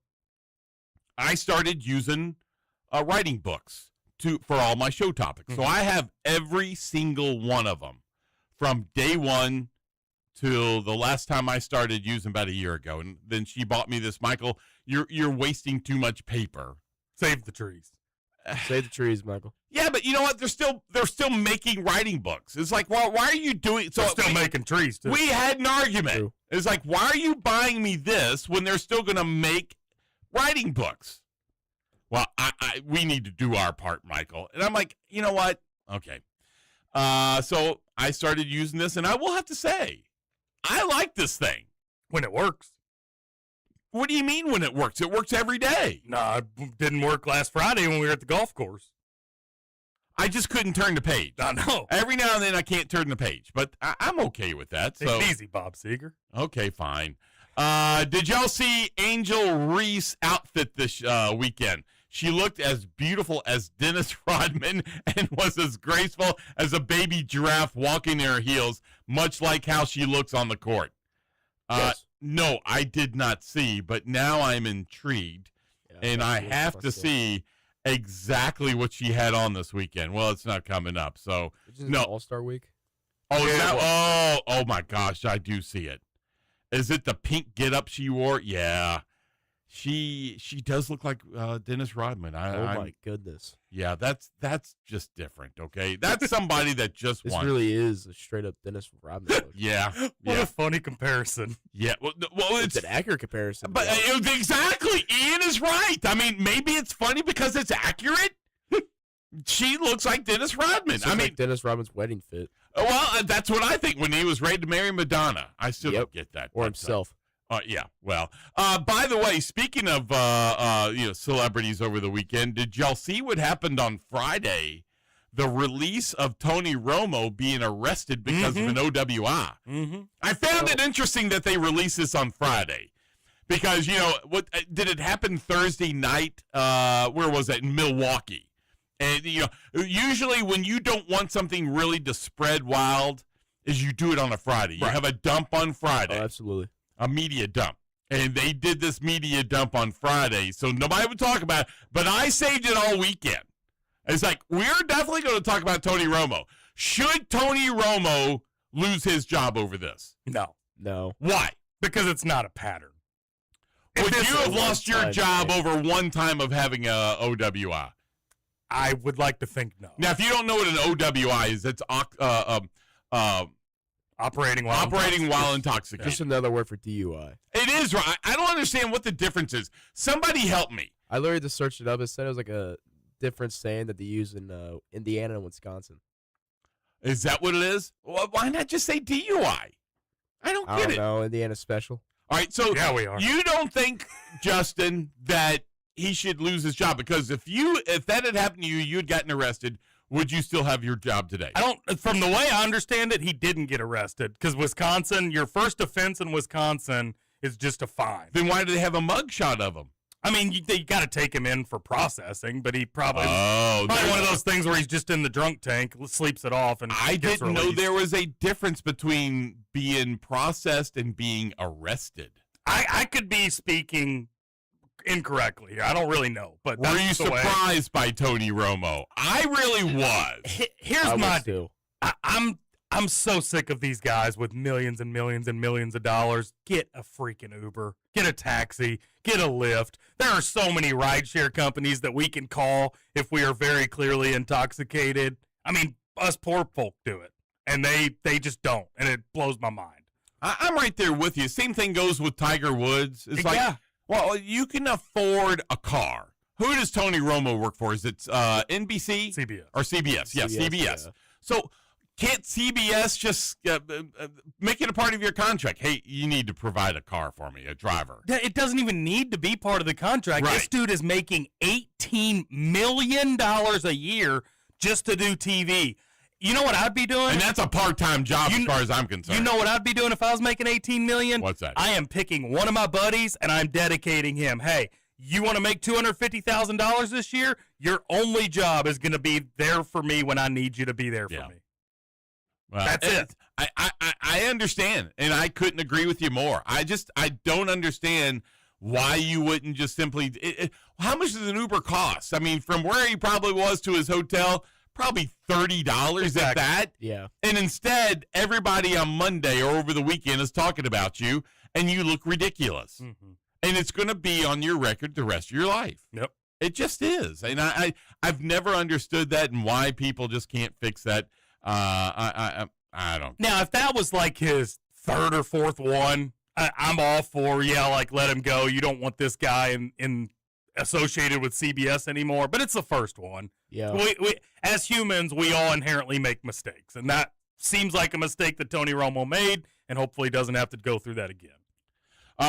I started using writing books for all my show topics. So I have every single one of them from day one till the last time I started using about a year ago. And then she bought me this. Michael, you're wasting too much paper. Save the trees. Save the trees, Michael. Yeah, but you know what? They're still making writing books. It's like, why are you doing? So They're still making trees too. we had an argument. True. It's like, why are you buying me this when they're still going to make writing books? Well, we need to do our part, Michael. And I'm like, you know what? Okay. So I started using this, and I will have to say, I like this thing. when it works. What do you mean when it works? It works every day. No, it didn't work last Friday when we were at the golf course. I just couldn't turn the page. I know. Every now and then I can't turn the page, but I'm okay with that. So Take it easy, Bob Seger. okay, fine. Did y'all see Angel Reese outfit this weekend? She looked as beautiful as Dennis Rodman and was as graceful as a baby giraffe walking in her heels, much like how she looks on the court. Yes. No, I did not see, but now I'm intrigued, Yeah, and I that's have to myself. see exactly what she had on this weekend. Well, it's not coming up, so Which is no. All-Star Week. Oh, is Yeah, that? Oh my gosh, I do see it. Is it the pink get-up she wore? Yeah, she does look like Dennis Rodman. My goodness. Yeah, that's just different. Okay, that's somebody that just This wants. really is a straight up Dennis Rodman look. Yeah, What yeah, a funny comparison. yeah. Well, It's an accurate comparison. but exactly, Ian is right. I mean, maybe it's funny because it's accurate. She looks like Dennis Rodman. It's I mean, like Dennis Rodman's wedding fit. well, that's what I think when he was ready to marry Madonna. I still Yep. don't get that. Or but, himself. yeah. Well, by the way, speaking of celebrities over the weekend, did y'all see what happened on Friday? The release of Tony Romo being arrested because of an OWI. Mm-hmm. I found it interesting that they released this on Friday because what did it happen Thursday night? Where was that? In Milwaukee. And usually when you don't want something really to spread wild, is you do it on a Friday. You Right. have a dump on Friday. Oh, absolutely. A media dump. And they did this media dump on Friday, so nobody would talk about it. But I saved it all weekend. It's like, we're definitely going to talk about Tony Romo. Should Tony Romo lose his job over this? No. Why? Because it's not a pattern. Would this you is have lost your one-time job thing. over one time of having a OWI? I would like to think no. Now, if you don't know what an OWI is, it's Operating while operating while intoxicated. Just another word for DUI. It is right. I don't understand what the difference is. Somebody help me. I literally just searched it up. It said it was like a different saying that they use in Indiana and Wisconsin. Is that what it is? Well, why not just say DUI? I don't I get don't it. know. Indiana special. All right, so Yeah, we are. you don't think, Justin, that he should lose his job? Because if that had happened to you, you had gotten arrested, would you still have your job today? I don't. From the way I understand it, he didn't get arrested because Wisconsin. Your first offense in Wisconsin is just a fine. Then why do they have a mugshot of him? I mean, you got to take him in for processing, but he probably Oh, probably one of those things where he's just in the drunk tank, sleeps it off, and I gets didn't know released. there was a difference between being processed and being arrested. I could be speaking incorrectly here. I don't really know, but Were you that's the way. surprised by Tony Romo? I really was. Here's I my was too. I'm so sick of these guys with millions and millions and millions of dollars. Get a freaking Uber, get a taxi, get a Lyft. There are so many rideshare companies that we can call if we are very clearly intoxicated. I mean, us poor folk do it, and they just don't, and it blows my mind. I'm right there with you. Same thing goes with Tiger Woods. It's like, Yeah. well, you can afford a car. Who does Tony Romo work for? Is it NBC? CBS. Or CBS? Yeah, CBS. yeah. So can't CBS just make it a part of your contract? Hey, you need to provide a car for me, a driver. It doesn't even need to be part of the contract. Right. This dude is making $18 million a year just to do TV. You know what I'd be doing? And that's a part-time job as far as I'm concerned. You know what I'd be doing if I was making $18 million? What's that? I am picking one of my buddies and I'm dedicating him. Hey, you want to make $250,000 this year? Your only job is going to be there for me when I need you to be there for Yeah. me. Well, That's it. I understand, and I couldn't agree with you more. I don't understand why you wouldn't just simply. How much does an Uber cost? I mean, from where he probably was to his hotel, probably $30 at Exactly. that. Yeah. And instead, everybody on Monday or over the weekend is talking about you, and you look ridiculous. Mm-hmm. And it's going to be on your record the rest of your life. Yep. It just is, and I've never understood that and why people just can't fix that. I don't. Now, if that was like his third or fourth one, I'm all for, like, let him go. You don't want this guy in associated with CBS anymore, but it's the first one. Yeah. We as humans, we all inherently make mistakes, and that seems like a mistake that Tony Romo made, and hopefully doesn't have to go through that again.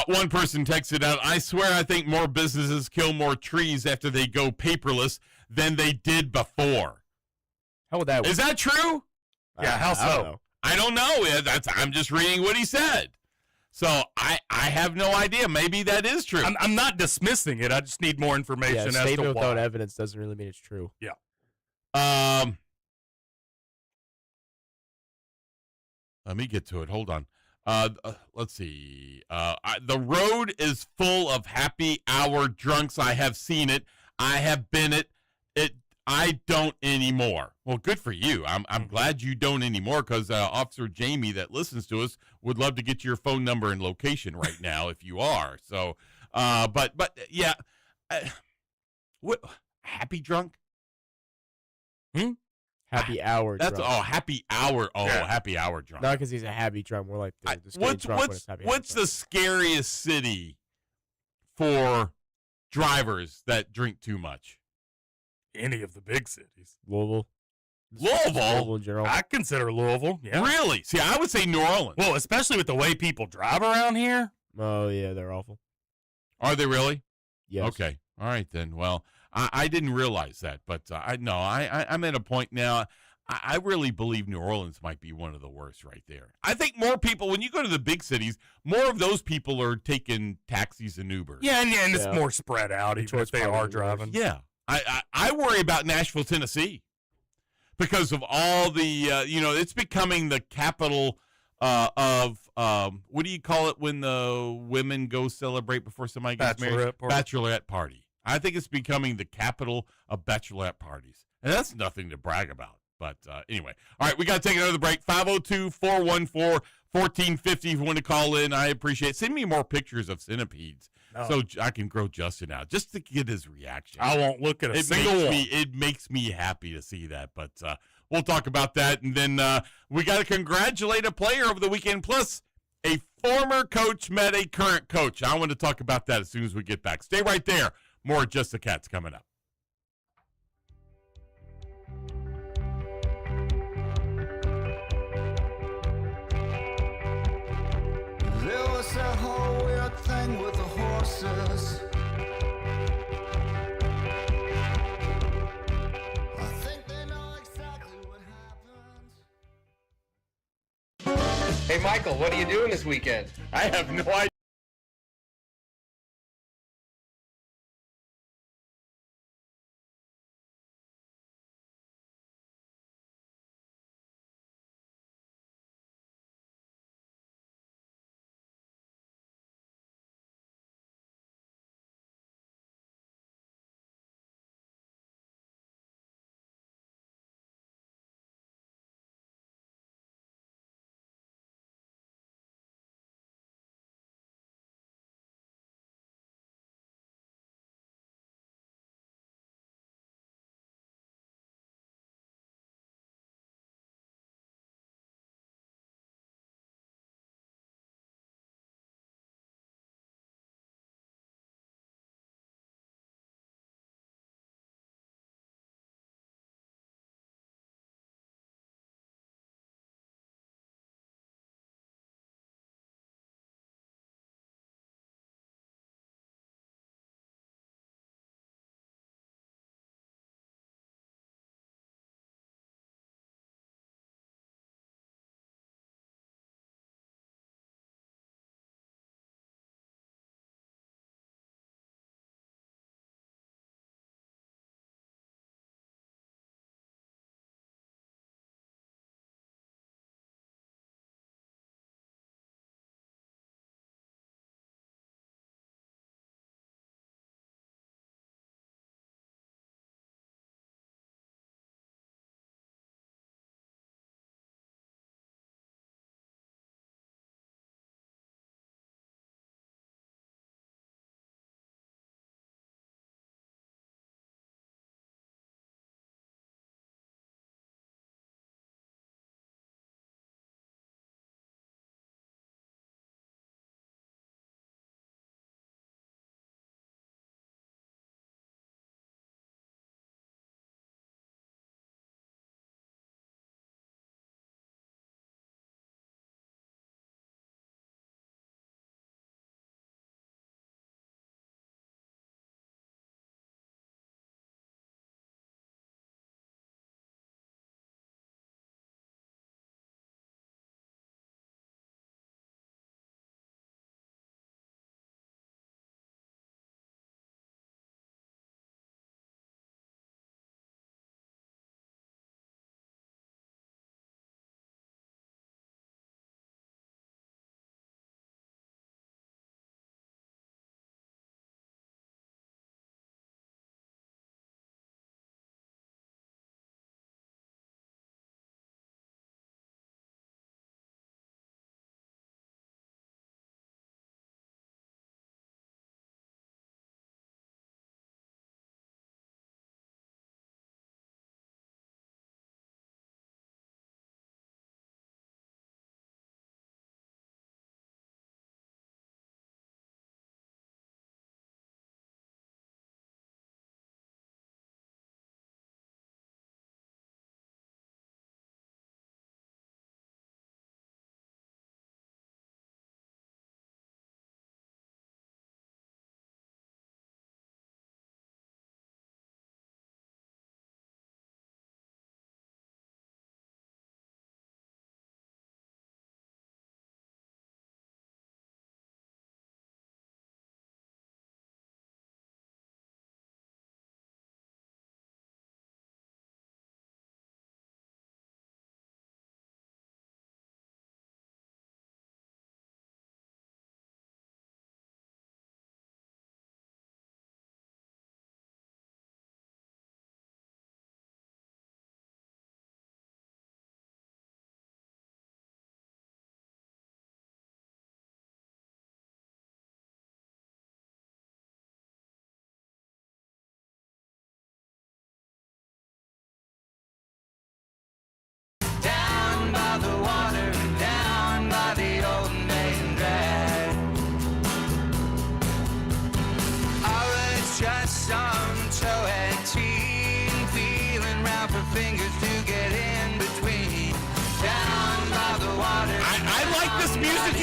One person texted out, I swear I think more businesses kill more trees after they go paperless than they did before. How would that work? Is that true? Yeah, how I so? don't know. I don't know. I'm just reading what he said. So I have no idea. Maybe that is true. I'm not dismissing it. I just need more information Yeah, a as to statement why. without evidence doesn't really mean it's true. Let me get to it. Hold on. Let's see. The road is full of happy hour drunks. I have seen it. I have been it. I don't anymore. Well, good for you. I'm glad you don't anymore because Officer Jamie that listens to us would love to get your phone number and location right now if you are. So, but yeah, what happy drunk? Happy hour. That's drunk. happy hour. Oh, Yeah. happy hour drunk. Not because he's a happy drunk. More like the straight drunk when it's happy. What's the scariest city for drivers that drink too much? Any of the big cities. Louisville? Louisville? in general. I consider Louisville. Yeah. Really? See, I would say New Orleans. Well, especially with the way people drive around here. Oh yeah, they're awful. Are they really? Yes. Okay. All right then. Well, I didn't realize that, but I'm at a point now. I really believe New Orleans might be one of the worst right there. I think more people, when you go to the big cities, more of those people are taking taxis and Ubers. Yeah, and it's Yeah. more spread out, even if they probably are worse. driving. Yeah. I worry about Nashville, Tennessee because of all the, it's becoming the capital of, what do you call it when the women go celebrate before somebody gets married? Party. Bachelorette party. I think it's becoming the capital of bachelorette parties. And that's nothing to brag about. But anyway, all right, we got to take another break. 502-414-1450 if you want to call in. I appreciate it. Send me more pictures of centipedes so I can grow Justin out just to get his reaction. I won't look at a single one. It makes me happy to see that. But we'll talk about that. And then we got to congratulate a player over the weekend. Plus, a former coach met a current coach. I want to talk about that as soon as we get back. Stay right there. More Just the Cats coming up. There was that whole weird thing with the horses. I think they know exactly what happened. Hey, Michael, what are you doing this weekend? I have no idea.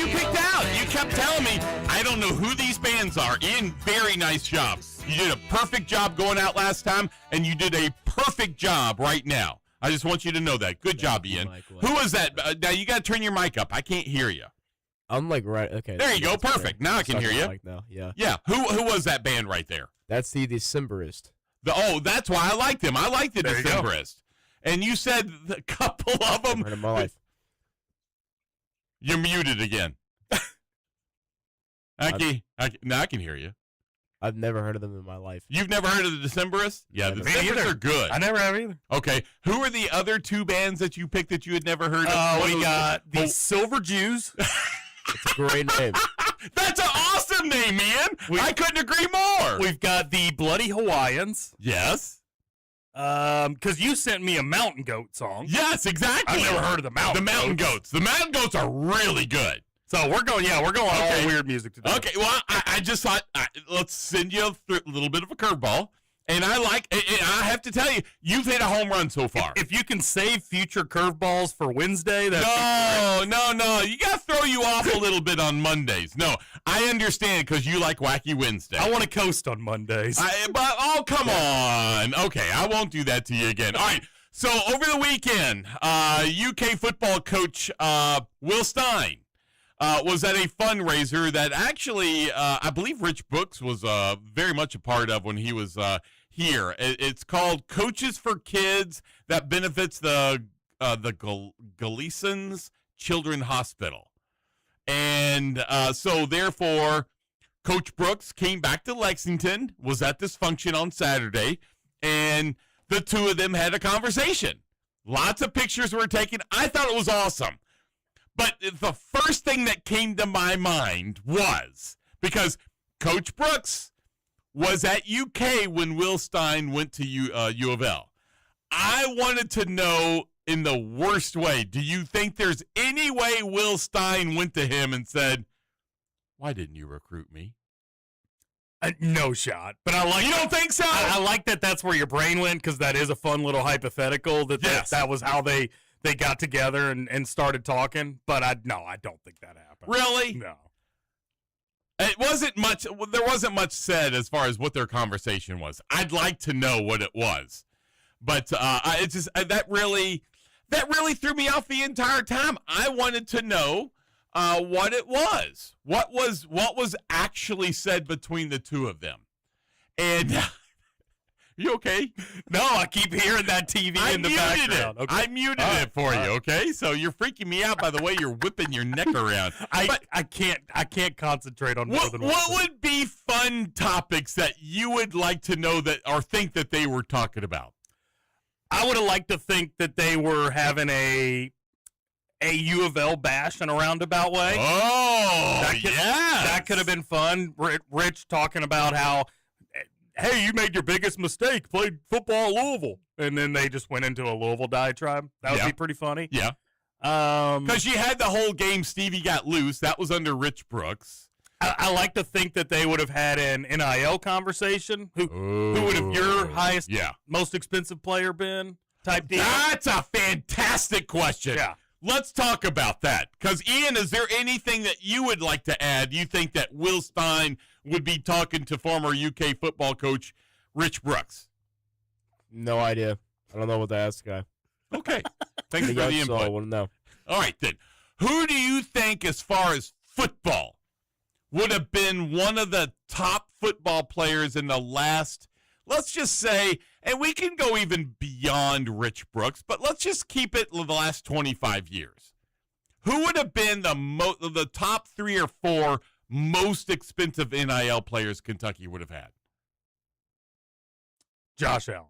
you picked out. You kept telling me, I don't know who these bands are. Ian, very nice job. You did a perfect job going out last time, and you did a perfect job right now. I just want you to know that. Good job, Ian. Who was that? Now, you got to turn your mic up. I can't hear you. I'm like right. Okay. There you go. Perfect. Now I can hear you. Now. Yeah. Yeah. Who was that band right there? That's the Decemberist. That's why I liked him. I liked the Decemberist. And you said a couple of them. Never heard in my life. You're muted again. Now I can hear you. I've never heard of them in my life. You've never heard of the Decemberists? Yeah, the Decemberists are good. I never have either. Okay. Who are the other two bands that you picked that you had never heard of? We got the Silver Jews. It's a great name. That's an awesome name, man. I couldn't agree more. We've got the Bloody Hawaiians. Yes. Because you sent me a Mountain Goat song. Yes, exactly. I've never heard of the Mountain Goats. The Mountain Goats are really good. So we're going all weird music today. Okay, well, I just thought, let's send you a little bit of a curveball. And I have to tell you, you've hit a home run so far. If you can save future curveballs for Wednesday, No. You got to throw you off a little bit on Mondays. No, I understand because you like Wacky Wednesday. I want to coast on Mondays. Come on. Okay, I won't do that to you again. All right, so over the weekend, UK football coach Will Stein was at a fundraiser that actually I believe Rich Brooks was very much a part of when he was here. It's called Coaches for Kids that benefits the Gleason's Children's Hospital. And so therefore, Coach Brooks came back to Lexington, was at this function on Saturday, and the two of them had a conversation. Lots of pictures were taken. I thought it was awesome. But the first thing that came to my mind was, because Coach Brooks was at UK when Will Stein went to U of L. I wanted to know in the worst way, do you think there's any way Will Stein went to him and said, why didn't you recruit me? No shot. But I like. You don't think so? I like that that's where your brain went, because that is a fun little hypothetical that was how they got together and started talking. But I don't think that happened. Really? No. It wasn't much. There wasn't much said as far as what their conversation was. I'd like to know what it was, but it's just that really threw me off the entire time. I wanted to know what it was. What was actually said between the two of them? And you okay? No, I keep hearing that TV in the background. Okay. I muted it for you. Okay, so you're freaking me out by the way you're whipping your neck around. I can't concentrate on more than one. What would be fun topics that you would like to know that or think that they were talking about? I would have liked to think that they were having a U of L bash in a roundabout way. Oh, that could have been fun. Rich talking about how, hey, you made your biggest mistake, played football at Louisville. And then they just went into a Louisville diatribe. That would be pretty funny. Yeah. Because you had the whole game Stevie got loose. That was under Rich Brooks. I like to think that they would have had an NIL conversation. Who would have your highest, most expensive player been type deal? That's a fantastic question. Yeah. Let's talk about that. Because, Ian, is there anything that you would like to add? You think that Will Stein would be talking to former UK football coach Rich Brooks? No idea. I don't know what to ask the guy. Okay. Thanks for the input. I want to know. All right, then. Who do you think, as far as football, would have been one of the top football players in the last, let's just say, and we can go even beyond Rich Brooks, but let's just keep it the last 25 years. Who would have been the top 3 or 4 most expensive NIL players Kentucky would have had? Josh Allen.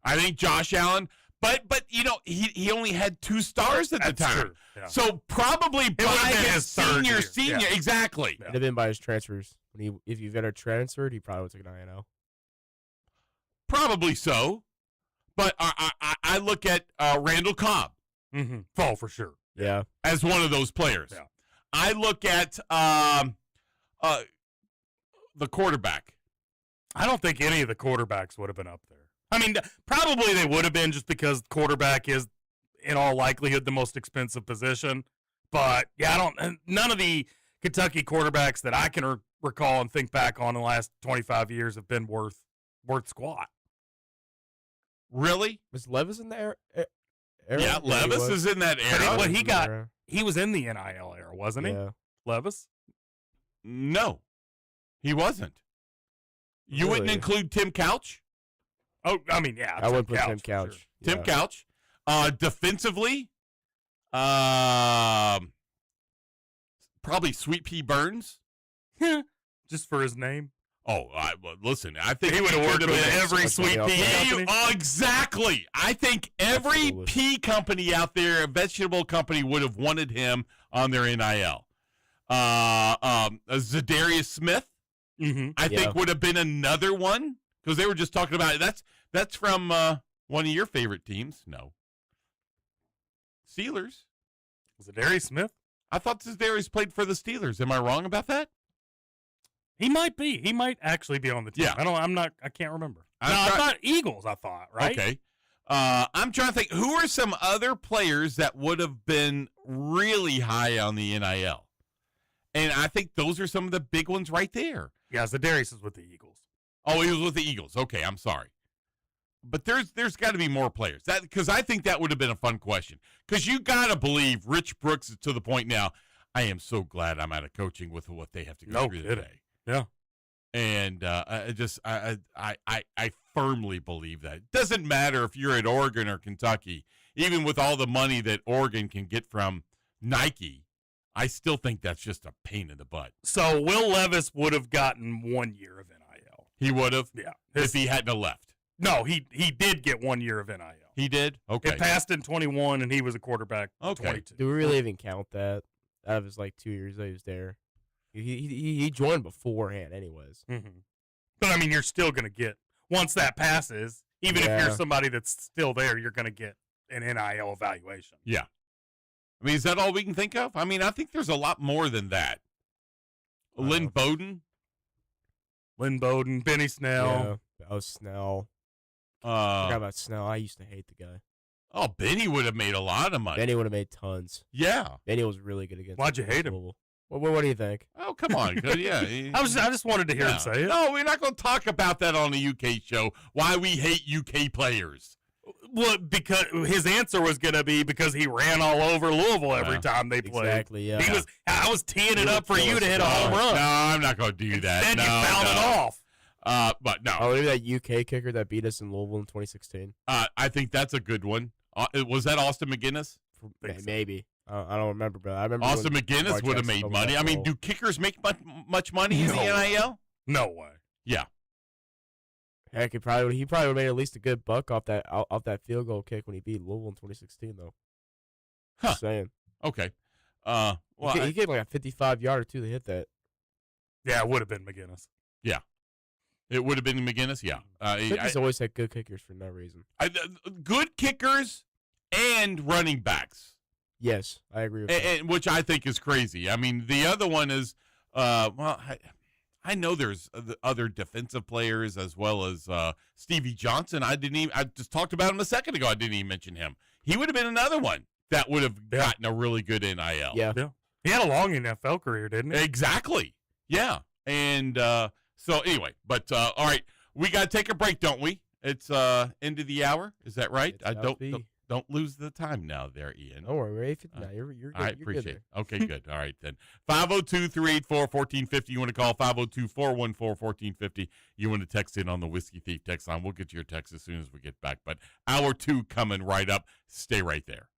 I think Josh Allen, but you know, he only had 2 stars at the time. True. Yeah. So probably by his senior, exactly. It'd have been by his transfers. If you've ever transferred, he probably would have taken INL. Probably so, but I look at Randall Cobb. Mm-hmm. Fall for sure. Yeah, as one of those players. Yeah. I look at the quarterback. I don't think any of the quarterbacks would have been up there. I mean, probably they would have been just because quarterback is, in all likelihood, the most expensive position. But yeah, none of the Kentucky quarterbacks that I can recall and think back on in the last 25 years have been worth squat. Really? Was Levis in the era? Yeah, Levis is in that era. But he was in the NIL era, wasn't he? Levis? No, he wasn't. You wouldn't include Tim Couch? Oh, I mean, yeah. I would put Tim Couch. Sure. Yeah. Tim Couch. Defensively, probably Sweet Pea Burns. Just for his name. Oh, well, listen, I think he would have worked with every Sweet Pea company. Exactly. I think every pea company out there, a vegetable company, would have wanted him on their NIL. Zadarius Smith, I think would have been another one because they were just talking about it. That's from one of your favorite teams. No. Steelers. Zadarius Smith? I thought Zadarius played for the Steelers. Am I wrong about that? He might be. He might actually be on the team. Yeah. I can't remember. I thought Eagles, right? Okay. I'm trying to think, who are some other players that would have been really high on the NIL? And I think those are some of the big ones right there. Yeah, Zadarius is with the Eagles. Oh, he was with the Eagles. Okay, I'm sorry. But there's got to be more players. Because I think that would have been a fun question. Because you got to believe Rich Brooks is to the point now, I am so glad I'm out of coaching with what they have to go through today. Yeah. And I firmly believe that. It doesn't matter if you're at Oregon or Kentucky. Even with all the money that Oregon can get from Nike, I still think that's just a pain in the butt. So Will Levis would have gotten 1 year of NIL. He would have? Yeah. If he hadn't have left. No, he did get 1 year of NIL. He did? Okay. It passed in 21, and he was a quarterback in 22. Do we really even count that? Out of his 2 years that he was there. He joined beforehand anyways. Mm-hmm. But, I mean, you're still going to get, once that passes, even if you're somebody that's still there, you're going to get an NIL evaluation. Yeah. I mean, is that all we can think of? I mean, I think there's a lot more than that. Lynn Bowden, Benny Snell. Yeah. Oh, Snell. I forgot about Snell. I used to hate the guy. Oh, Benny would have made a lot of money. Benny would have made tons. Yeah. Benny was really good against. Why'd you hate him? What do you think? Oh, come on. Yeah. I just wanted to hear him say it. No, we're not going to talk about that on the UK show, why we hate UK players. Well, because his answer was going to be because he ran all over Louisville every time they played. Exactly, yeah. I was teeing it up for you to hit a home run. No, I'm not going to do that. Then you fouled it off. But no. Oh, maybe that UK kicker that beat us in Louisville in 2016. I think that's a good one. Was that Austin McGinnis? Maybe. I don't remember, but I remember Austin McGinnis would have made money. I mean, do kickers make much money in the NIL? No way. Yeah. Heck, he probably would have made at least a good buck off that field goal kick when he beat Louisville in 2016, though. Huh. Just saying. Okay. Well, he gave like a 55-yarder too to hit that. Yeah, it would have been McGinnis. Yeah. It would have been McGinnis, yeah. He's always had good kickers for no reason. Good kickers and running backs. Yes, I agree with that. Which I think is crazy. I mean, the other one is, I know there's other defensive players as well as Stevie Johnson. I just talked about him a second ago. I didn't even mention him. He would have been another one that would have gotten a really good NIL. Yeah. He had a long NFL career, didn't he? Exactly. Yeah. And so anyway, but all right, we got to take a break, don't we? It's end of the hour. Is that right? Don't lose the time now there, Ian. Don't worry, we're 8:59. You're good. I appreciate it. Okay, good. All right, then. 502-384-1450. You want to call 502-414-1450. You want to text in on the Whiskey Thief text line. We'll get your text as soon as we get back. But hour 2 coming right up. Stay right there.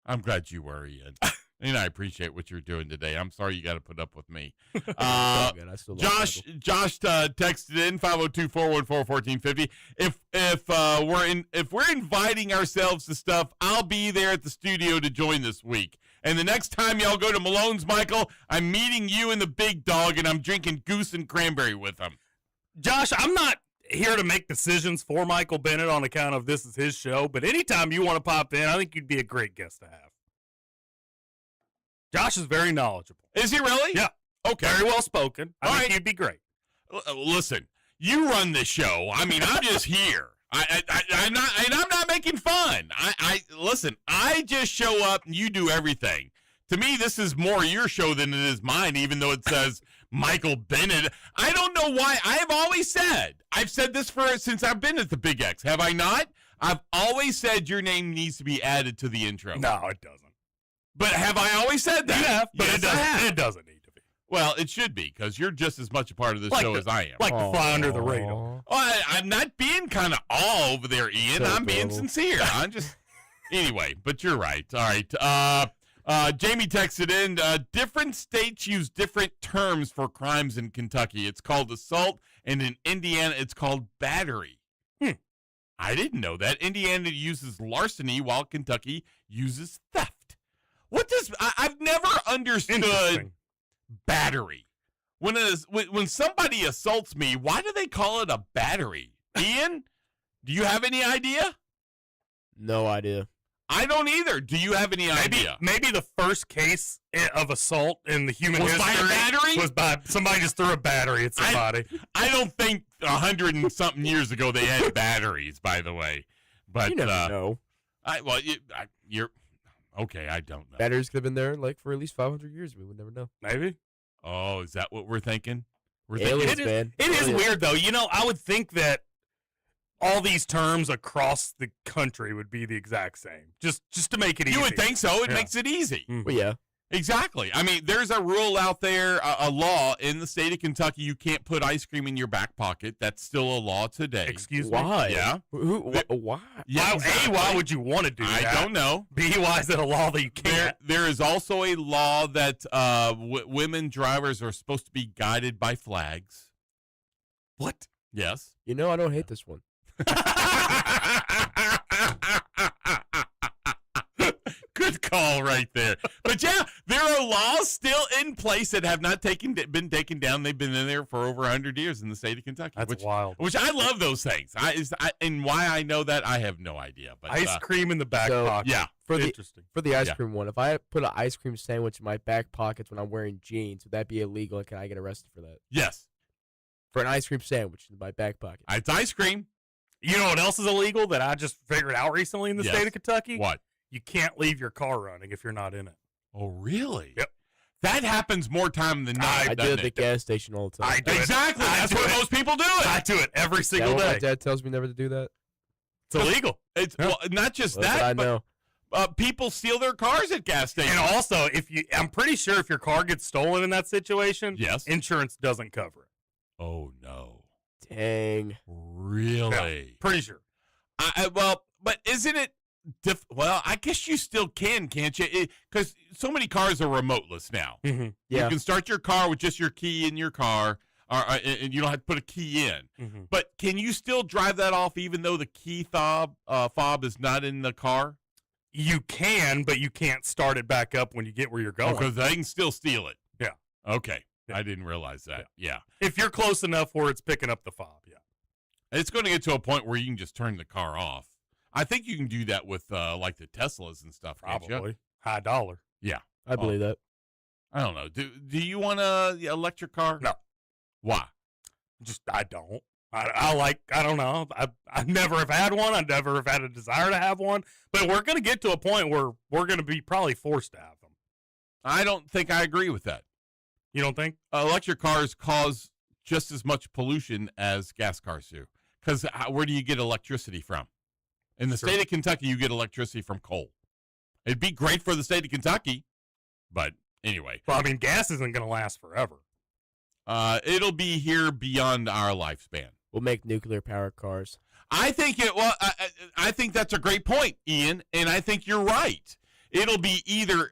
I'm glad you were, Ian. And I appreciate what you're doing today. I'm sorry you got to put up with me. It's all good. I still love Josh texted in 502-414-1450. If we're inviting ourselves to stuff, I'll be there at the studio to join this week. And the next time y'all go to Malone's, Michael, I'm meeting you and the big dog, and I'm drinking goose and cranberry with him. Josh, I'm not here to make decisions for Michael Bennett on account of this is his show, but anytime you want to pop in, I think you'd be a great guest to have. Josh is very knowledgeable. Is he really? Yeah. Okay. Very well spoken. I think right. you'd be great. Listen, you run this show. I mean, I'm just here. I'm not making fun. Listen. I just show up and you do everything. To me, this is more your show than it is mine. Even though it says Michael Bennett, I don't know why. I have always said. I've said this since I've been at the Big X. Have I not? I've always said your name needs to be added to the intro. No, it doesn't. But have I always said that? You have, but yes, it doesn't need to be. Well, it should be, because you're just as much a part of this show as I am. Like to fly under the radar. Well, I'm not being kind of all over there, Ian. So I'm being adorable. sincere. I'm just... Anyway, but you're right. All right. Jamie texted in, different states use different terms for crimes in Kentucky. It's called assault, and in Indiana, it's called battery. I didn't know that. Indiana uses larceny, while Kentucky uses theft. I've never understood battery. When somebody assaults me, why do they call it a battery? Ian, do you have any idea? No idea. I don't either. Do you have any idea? Maybe the first case of assault in the human Was history by a battery? was by somebody just threw a battery at somebody. I don't think 100 and something years ago they had batteries, by the way. But You never know. you're okay. I don't know. Batteries could have been there like for at least 500 years. We would never know. Maybe. Oh, is that what we're thinking? We're Aliens, thinking man. It is Aliens. weird, though. You know, I would think that all these terms across the country would be the exact same, just to make it easy. You would think so. It Yeah. makes it easy. Well, yeah. Exactly. I mean, there's a rule out there, a law in the state of Kentucky. You can't put ice cream in your back pocket. That's still a law today. Excuse me? Why? Yeah. Why? Yeah, exactly. Why would you want to do that? I don't know. B, why is it a law that you can't? There is also a law that women drivers are supposed to be guided by flags. What? Yes. You know, I don't hate this one. Good call right there. But yeah, there are laws still in place that have not been taken down. They've been in there for over 100 years in the state of Kentucky. That's wild. Which I love those things. And why I know that, I have no idea. But Ice cream in the back pocket. yeah. Interesting. For the ice Yeah. cream one, if I put an ice cream sandwich in my back pockets when I'm wearing jeans, would that be illegal? And can I get arrested for that? Yes. For an ice cream sandwich in my back pocket. It's ice cream. You know what else is illegal that I just figured out recently in the Yes. state of Kentucky? What? You can't leave your car running if you're not in it. Oh, really? Yep. That happens more time than not. I do it doesn't at the it? gas station all the time. I do it. Exactly. I That's do what it. most people do I it. do it every Is that single what my day. dad tells me never to do that? It's illegal. It's Yeah. well, not just Well, but I that, know. but people steal their cars at gas stations. And also, I'm pretty sure if your car gets stolen in that situation, Yes. insurance doesn't cover it. Oh no. Dang. Really? Pretty sure. But isn't it well, I guess you still can't you? Because so many cars are remoteless now. Mm-hmm. Yeah. You can start your car with just your key in your car, and you don't have to put a key in. Mm-hmm. But can you still drive that off even though the key fob is not in the car? You can, but you can't start it back up when you get where you're going. Because they can still steal it. Yeah. Okay. Yeah. I didn't realize that. Yeah. If you're close enough where it's picking up the fob, yeah. It's going to get to a point where you can just turn the car off. I think you can do that with like the Teslas and stuff. Can't you? Probably. High dollar. Yeah. I believe that. I don't know. Do you want a electric car? No. Why? Just, I don't. I don't know. I never have had one. I never have had a desire to have one. But we're going to get to a point where we're going to be probably forced to have them. I don't think I agree with that. You don't think? Electric cars cause just as much pollution as gas cars do. Because where do you get electricity from? In the Sure. state of Kentucky, you get electricity from coal. It'd be great for the state of Kentucky, but anyway. Well, I mean, gas isn't going to last forever. It'll be here beyond our lifespan. We'll make nuclear power cars. I think I think that's a great point, Ian, and I think you're right. it'll be either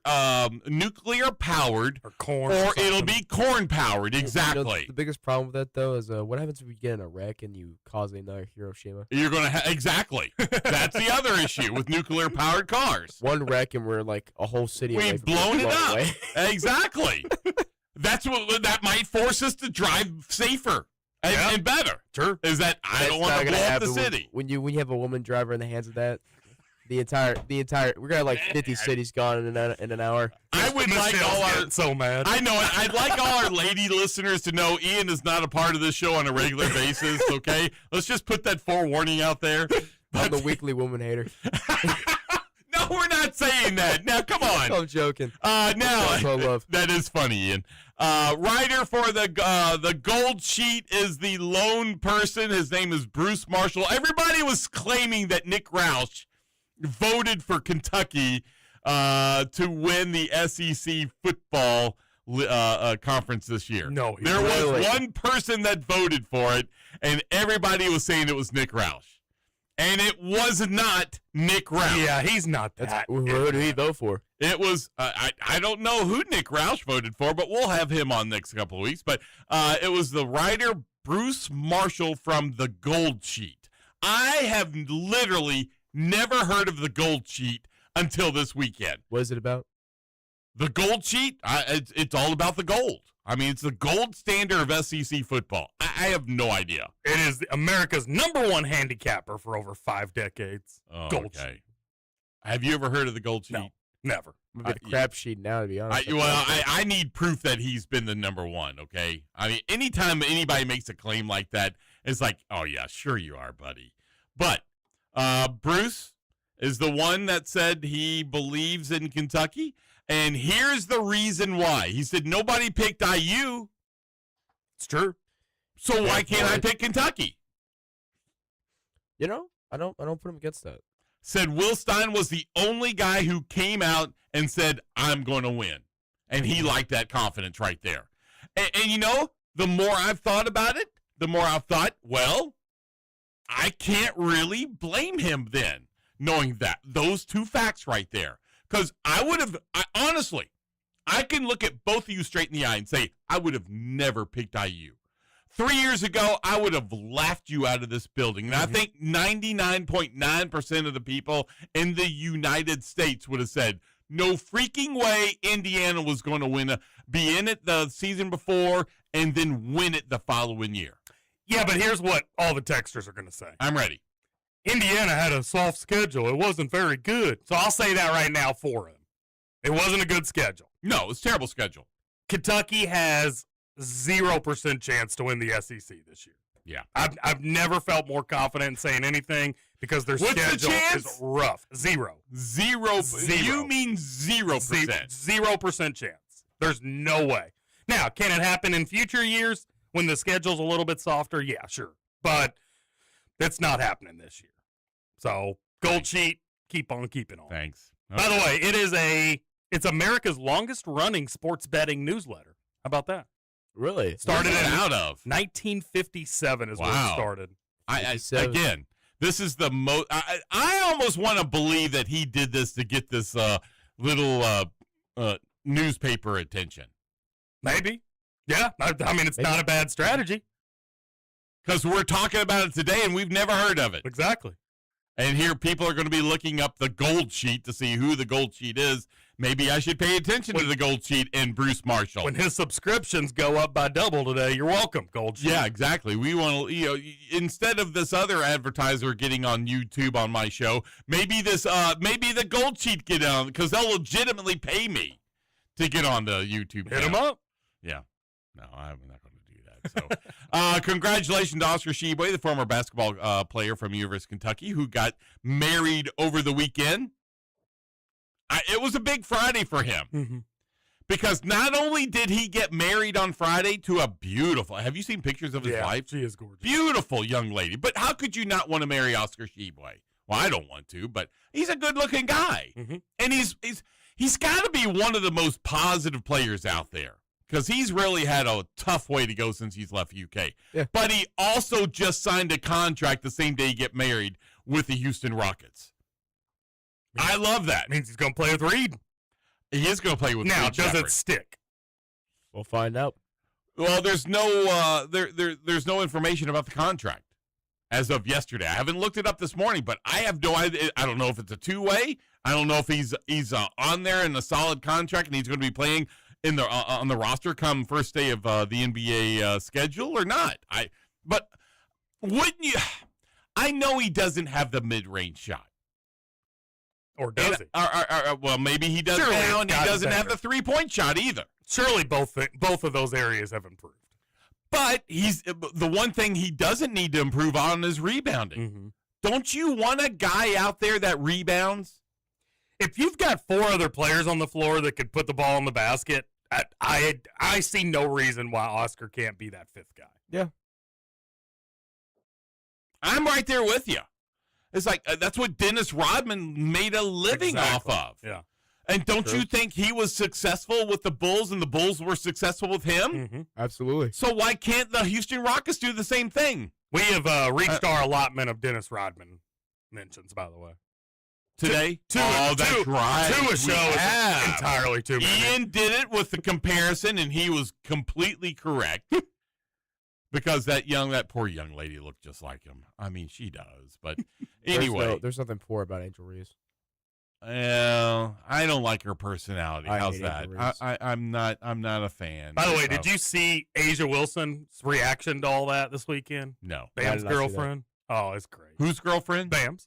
nuclear powered Or corn. or something. it'll be corn powered. Exactly. The biggest problem with that though is what happens if we get in a wreck and you cause another Hiroshima? You're going to exactly. That's the other issue with nuclear powered cars. One wreck and we're like a whole city. away We've from blown being it blown up. away. Exactly. That might force us to drive safer and better. Sure. Is that I That's don't want not to gonna blow up the happen city. when you have a woman driver in the hands of that. The entire we're gonna have like 50 cities gone in an hour. I would like Michelle's all our getting so mad. I know it. I'd like all our lady listeners to know Ian is not a part of this show on a regular basis, okay? Let's just put that forewarning out there. I'm the weekly woman hater. No, we're not saying that. Now, come on. I'm joking. Now, That's all love. that is funny, Ian. Writer for the Gold Sheet is the lone person. His name is Bruce Marshall. Everybody was claiming that Nick Roush voted for Kentucky to win the SEC football conference this year. No, he there was really- one person that voted for it, and everybody was saying it was Nick Roush. And it was not Nick Roush. Yeah, he's not that. Who did he vote for? It was, I don't know who Nick Roush voted for, but we'll have him on next couple of weeks. But it was the writer Bruce Marshall from the Gold Sheet. I have literally never heard of the Gold Sheet until this weekend. What is it about? The Gold Sheet, it's all about the gold. I mean, it's the gold standard of SEC football. I have no idea. It is America's #1 handicapper for over 5 decades. Oh, Gold okay. Sheet. Have you ever heard of the Gold Sheet? No, never. I'm a bit crap sheet now, to be honest. I need proof that he's been the #1, okay? I mean, anytime anybody makes a claim like that, it's like, oh, yeah, sure you are, buddy. But Bruce is the one that said he believes in Kentucky, and here's the reason why. He said nobody picked IU, It's true. so why That's can't I right. pick Kentucky? You know, I don't put him against that. Said Will Stein was the only guy who came out and said, I'm going to win. And he liked that confidence right there. And you know, the more I've thought about it, the more I've thought, well, I can't really blame him then, knowing that, those two facts right there. Because honestly, I can look at both of you straight in the eye and say, I would have never picked IU. 3 years ago, I would have laughed you out of this building. And I think 99.9% of the people in the United States would have said, no freaking way Indiana was going to be in it the season before and then win it the following year. Yeah, but here's what all the texters are going to say. I'm ready. Indiana had a soft schedule. It wasn't very good. So I'll say that right now for him. It wasn't a good schedule. No, it's a terrible schedule. Kentucky has 0% chance to win the SEC this year. Yeah. I've never felt more confident in saying anything because their What's the schedule chance? is rough. Zero. Zero. Zero. You mean 0%. 0% chance. There's no way. Now, can it happen in future years when the schedule's a little bit softer? Yeah, sure. But that's not happening this year. So, Gold Sheet, keep on keeping on. Thanks. By the way, it's America's longest running sports betting newsletter. How about that? Really? Started Where's in it out of? 1957 is when it Wow. started. Again, this is the most. I almost want to believe that he did this to get this little newspaper attention. Maybe. Yeah. I mean, it's not a bad strategy. Because we're talking about it today and we've never heard of it. Exactly. And here people are going to be looking up the Gold Sheet to see who the Gold Sheet is. Maybe I should pay attention to the Gold Sheet and Bruce Marshall. When his subscriptions go up by double today, you're welcome, Gold Sheet. Yeah, exactly. We want to, instead of this other advertiser getting on YouTube on my show, maybe the Gold Sheet get on because they'll legitimately pay me to get on the YouTube. Hit him channel. up. Yeah. No, I'm not going to do that. So, congratulations to Oscar Sheboy, the former basketball player from University of Kentucky, who got married over the weekend. It was a big Friday for him. Mm-hmm. Because not only did he get married on Friday to a beautiful, have you seen pictures of his wife? She is gorgeous. Beautiful young lady. But how could you not want to marry Oscar Sheboy? Well, I don't want to, but he's a good-looking guy. Mm-hmm. And he's got to be one of the most positive players out there because he's really had a tough way to go since he's left UK. Yeah. But he also just signed a contract the same day he get married with the Houston Rockets. I love that. Means he's going to play with Reed. He is going to play with Now, Reed does Shepherd. it stick? We'll find out. Well, there's no there's no information about the contract as of yesterday. I haven't looked it up this morning, but I have no idea. I don't know if it's a two-way. I don't know if he's on there in a solid contract and he's going to be playing in the on the roster come first day of the NBA schedule or not. But wouldn't you? I know he doesn't have the mid-range shot. Or does he? Well, maybe he does Surely now, and he it's doesn't gotten have the three-point shot either. Surely both of those areas have improved. But the one thing he doesn't need to improve on is rebounding. Mm-hmm. Don't you want a guy out there that rebounds? If you've got four other players on the floor that could put the ball in the basket, I see no reason why Oscar can't be that fifth guy. Yeah. I'm right there with you. It's like that's what Dennis Rodman made a living off of. Yeah. And don't True. you think he was successful with the Bulls and the Bulls were successful with him? Mm-hmm. Absolutely. So why can't the Houston Rockets do the same thing? We have reached our allotment of Dennis Rodman mentions, by the way. Today? Two that's right. To a We show have. is entirely too many. Ian did it with the comparison, and he was completely correct. Because that poor young lady looked just like him. I mean, she does. But anyway. There's nothing poor about Angel Reese. Well, I don't like her personality. I How's hate that? Angel Reese. I'm not a fan. By the way, So, did you see Asia Wilson's reaction to all that this weekend? No. Bam's did not see that. girlfriend? Oh, it's great. Whose girlfriend? Bam's.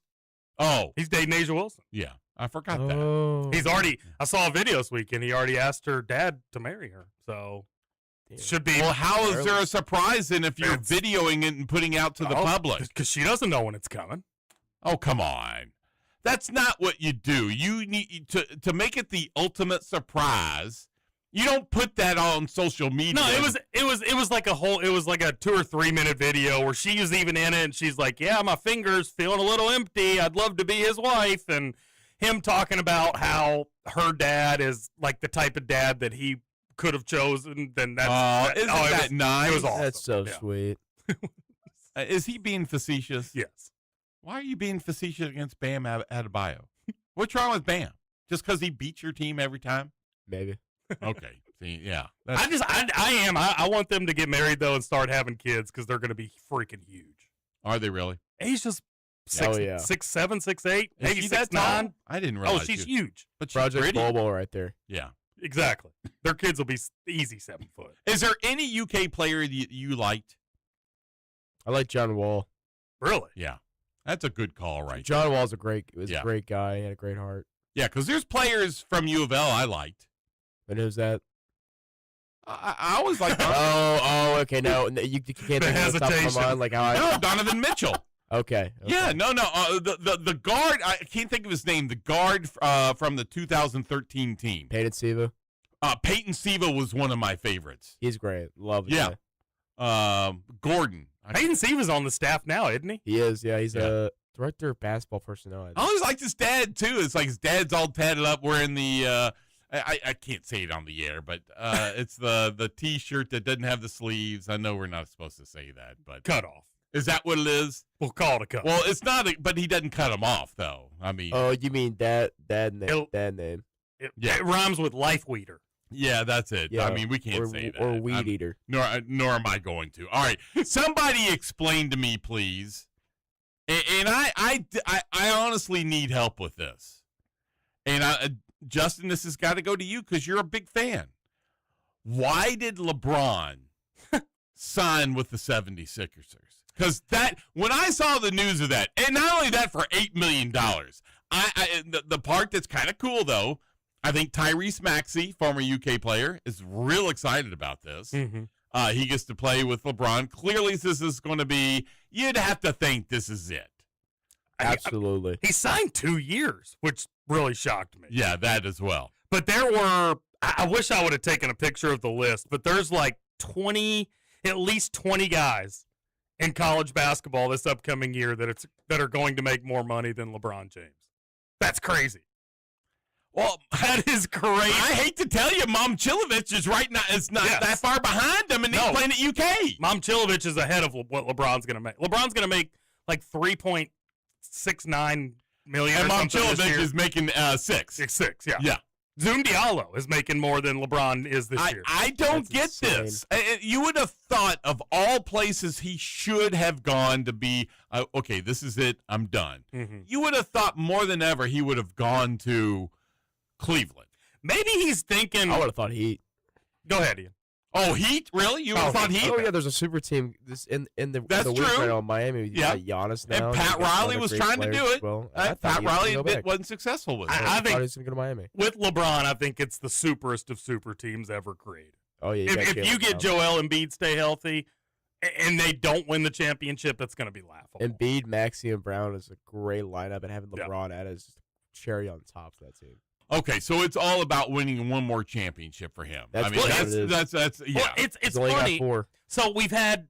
Oh, He's dating Asia Wilson. yeah. I forgot that. Oh. He's already, I saw a video this weekend. He already asked her dad to marry her. So, Damn. should be. Well, how is there a surprise then if you're It's- videoing it and putting it out to the public? Because she doesn't know when it's coming. Oh, come on. That's not what you do. You need to make it the ultimate surprise. You don't put that on social media. No, it was like a 2 or 3 minute video where she was even in it, and she's like, "Yeah, my finger's feeling a little empty. I'd love to be his wife," and him talking about how her dad is like the type of dad that he could have chosen. Then that's isn't it that was, nice? It was awesome. That's so Yeah. sweet. Is he being facetious? Yes. Why are you being facetious against Bam Adebayo? What's wrong with Bam? Just because he beats your team every time? Maybe. Okay. See, yeah. I want them to get married though and start having kids because they're going to be freaking huge. Are they really? He's just Oh, yeah. 6'7", 6'8", Is maybe she that 6'9". tall? I didn't Oh, realize. she's she- huge. But she's Project pretty. Bobo right there. Yeah. Exactly. Their kids will be easy 7 foot. Is there any UK player you liked? I like John Wall. Really? Yeah. That's a good call right John Wall's a great Yeah. guy. He had a great heart. Yeah, because there's players from U of L I liked. And who's that? I always liked Okay. No, you can't think of the top of hesitation. my mind. Like how no, I. Donovan Mitchell. Okay. Yeah, no. The guard, I can't think of his name. The guard from the 2013 team. Peyton Siva. Peyton Siva was one of my favorites. He's great. Love the Yeah. guy. Gordon. Peyton Sieva's on the staff now, isn't he? He is. Yeah. He's Yeah. a director of basketball personnel. I I think. always liked his dad, too. It's like his dad's all tatted up wearing the, I can't say it on the air, but it's the T-shirt that doesn't have the sleeves. I know we're not supposed to say that, but Cut off. is that what it is? We'll call it a cut. Well, it's not, but he doesn't cut them off, though. I mean, Oh, you mean dad name? It'll- Dad name. yeah. It rhymes with life weeder. Yeah, that's it. Yeah. I mean, we can't or, say that. Or weed I'm- eater. Nor am I going to. All right, somebody explain to me, please. And I honestly need help with this. And Justin, this has got to go to you because you're a big fan. Why did LeBron sign with the 76ers? Because when I saw the news of that, and not only that for $8 million, the part that's kind of cool though, I think Tyrese Maxey, former UK player, is real excited about this. Mm-hmm. He gets to play with LeBron. Clearly, this is going to be, you'd have to think this is it. Absolutely. He signed 2 years, which really shocked me. Yeah, that as well. But there were, I wish I would have taken a picture of the list, but there's like at least 20 guys in college basketball this upcoming year that are going to make more money than LeBron James. That's crazy. Well, That is crazy. I hate to tell you, Momcilovic is right now. It's not Yes. that far behind him, and he's No. playing at UK. Momcilovic is ahead of what LeBron's going to make. LeBron's going to make like $3.69 million. And or something this Momcilovic year. is making 6. 6, yeah. Yeah. Zoom Diallo is making more than LeBron is this year. I don't That's get insane. this. You would have thought of all places he should have gone to be, okay, this is it. I'm done. Mm-hmm. You would have thought more than ever he would have gone to Cleveland. Maybe he's thinking. I would have thought Heat. Go ahead, Ian. Oh, Heat? Really? You would have thought Heat? Oh yeah, there's a super team in the That's the week true. right now in Miami. You Yeah. got Giannis now. And Pat you got Riley other was great trying to players do as it. Well. I thought Pat he was gonna Riley go back. wasn't successful with it. I thought think he was gonna go to Miami. with LeBron, I think it's the superest of super teams ever created. Oh yeah. If you get Joel Embiid stay healthy, and they don't win the championship, that's going to be laughable. Embiid, Maxey, and Brown is a great lineup, and having Yeah. LeBron add is just a cherry on top for that team. Okay, so it's all about winning one more championship for him. That's I mean, what it is. that's yeah. Well, it's He's only funny. got 4. So we've had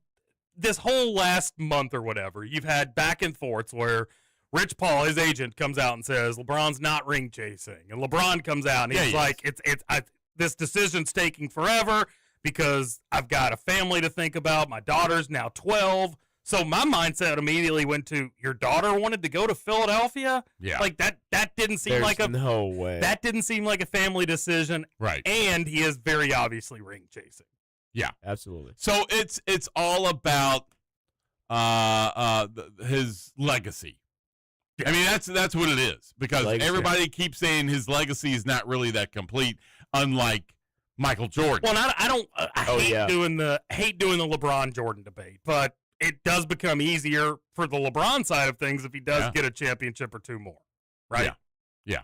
this whole last month or whatever. You've had back and forths where Rich Paul, his agent, comes out and says LeBron's not ring chasing, and LeBron comes out and he's Yeah, like, this decision's taking forever because I've got a family to think about. My daughter's now 12. So my mindset immediately went to your daughter wanted to go to Philadelphia. Yeah. Like that didn't seem There's like a no way. that didn't seem like a family decision. Right. And he is very obviously ring chasing. Absolutely. So it's all about his legacy. I mean, that's what it is, because Legacy. everybody keeps saying his legacy is not really that complete, unlike Michael Jordan. Well, and I don't. I Oh, hate yeah. doing the LeBron Jordan debate, but it does become easier for the LeBron side of things if he does Yeah. get a championship or two more, right? Yeah.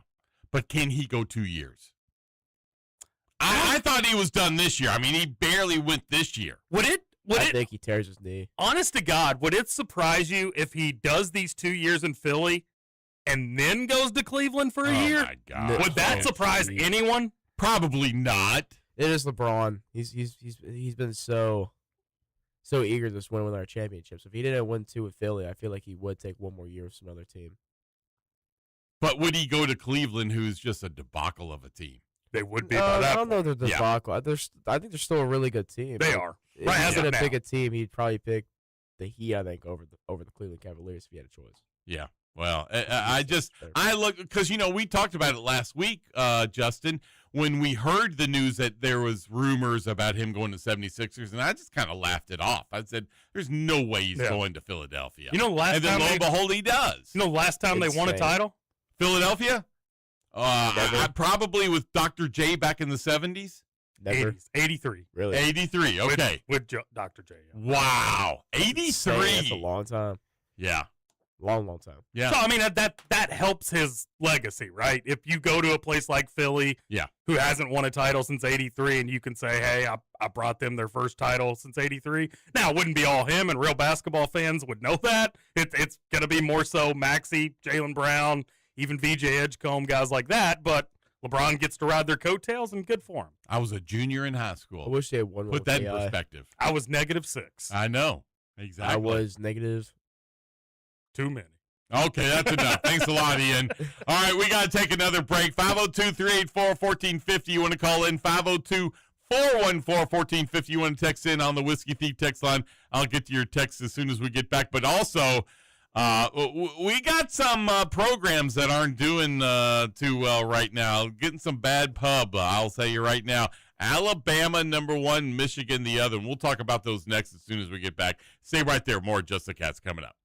But can he go 2 years? I thought he was done this year. I mean, he barely went this year. Would it? I think he tears his knee. Honest to God, would it surprise you if he does these 2 years in Philly and then goes to Cleveland for a Oh year? my God! Would that Oh, surprise geez. anyone? Probably not. It is LeBron. He's been so eager to just win our championships. If he didn't win 2 with Philly, I feel like he would take one more year with some other team. But would he go to Cleveland, who's just a debacle of a team? They would be by I that don't know point. they're Yeah. debacle. I think they're still a really good team. They Like, are. If Right, he's as of gonna now. pick a team, he'd probably pick the Heat. I think over the Cleveland Cavaliers if he had a choice. Yeah. Well, I look, because, we talked about it last week, Justin, when we heard the news that there was rumors about him going to 76ers, and I just kind of laughed it off. I said, there's no way he's Yeah. going to Philadelphia. You know, last and then time lo and behold, he does. last time they won a Insane. title? Philadelphia? Never. I probably with Dr. J back in the 70s? Never 80s, 83. really. 83, okay. With Dr. J. yeah. Wow. Insane. 83. That's a long time. Yeah. Long time. Yeah. So I mean that helps his legacy, right? If you go to a place like Philly, Yeah. who hasn't won a title since '83, and you can say, "Hey, I brought them their first title since '83." Now it wouldn't be all him, and real basketball fans would know that. It's gonna be more so Maxey, Jaylen Brown, even VJ Edgecombe, guys like that. But LeBron gets to ride their coattails, and good for him. I was a junior in high I school. wish they had one more. Put that with in AI. perspective. I was -6. I know. Exactly. I was negative. Too many. Okay, that's enough. Thanks a lot, Ian. All right, we got to take another break. 502-384-1450. You want to call in? 502-414-1450. You want to text in on the Whiskey Thief text line? I'll get to your text as soon as we get back. But also, we got some programs that aren't doing too well right now. Getting some bad pub, I'll tell you right now. Alabama, number 1, Michigan, the other. And we'll talk about those next as soon as we get back. Stay right there. More Just the Cats coming up.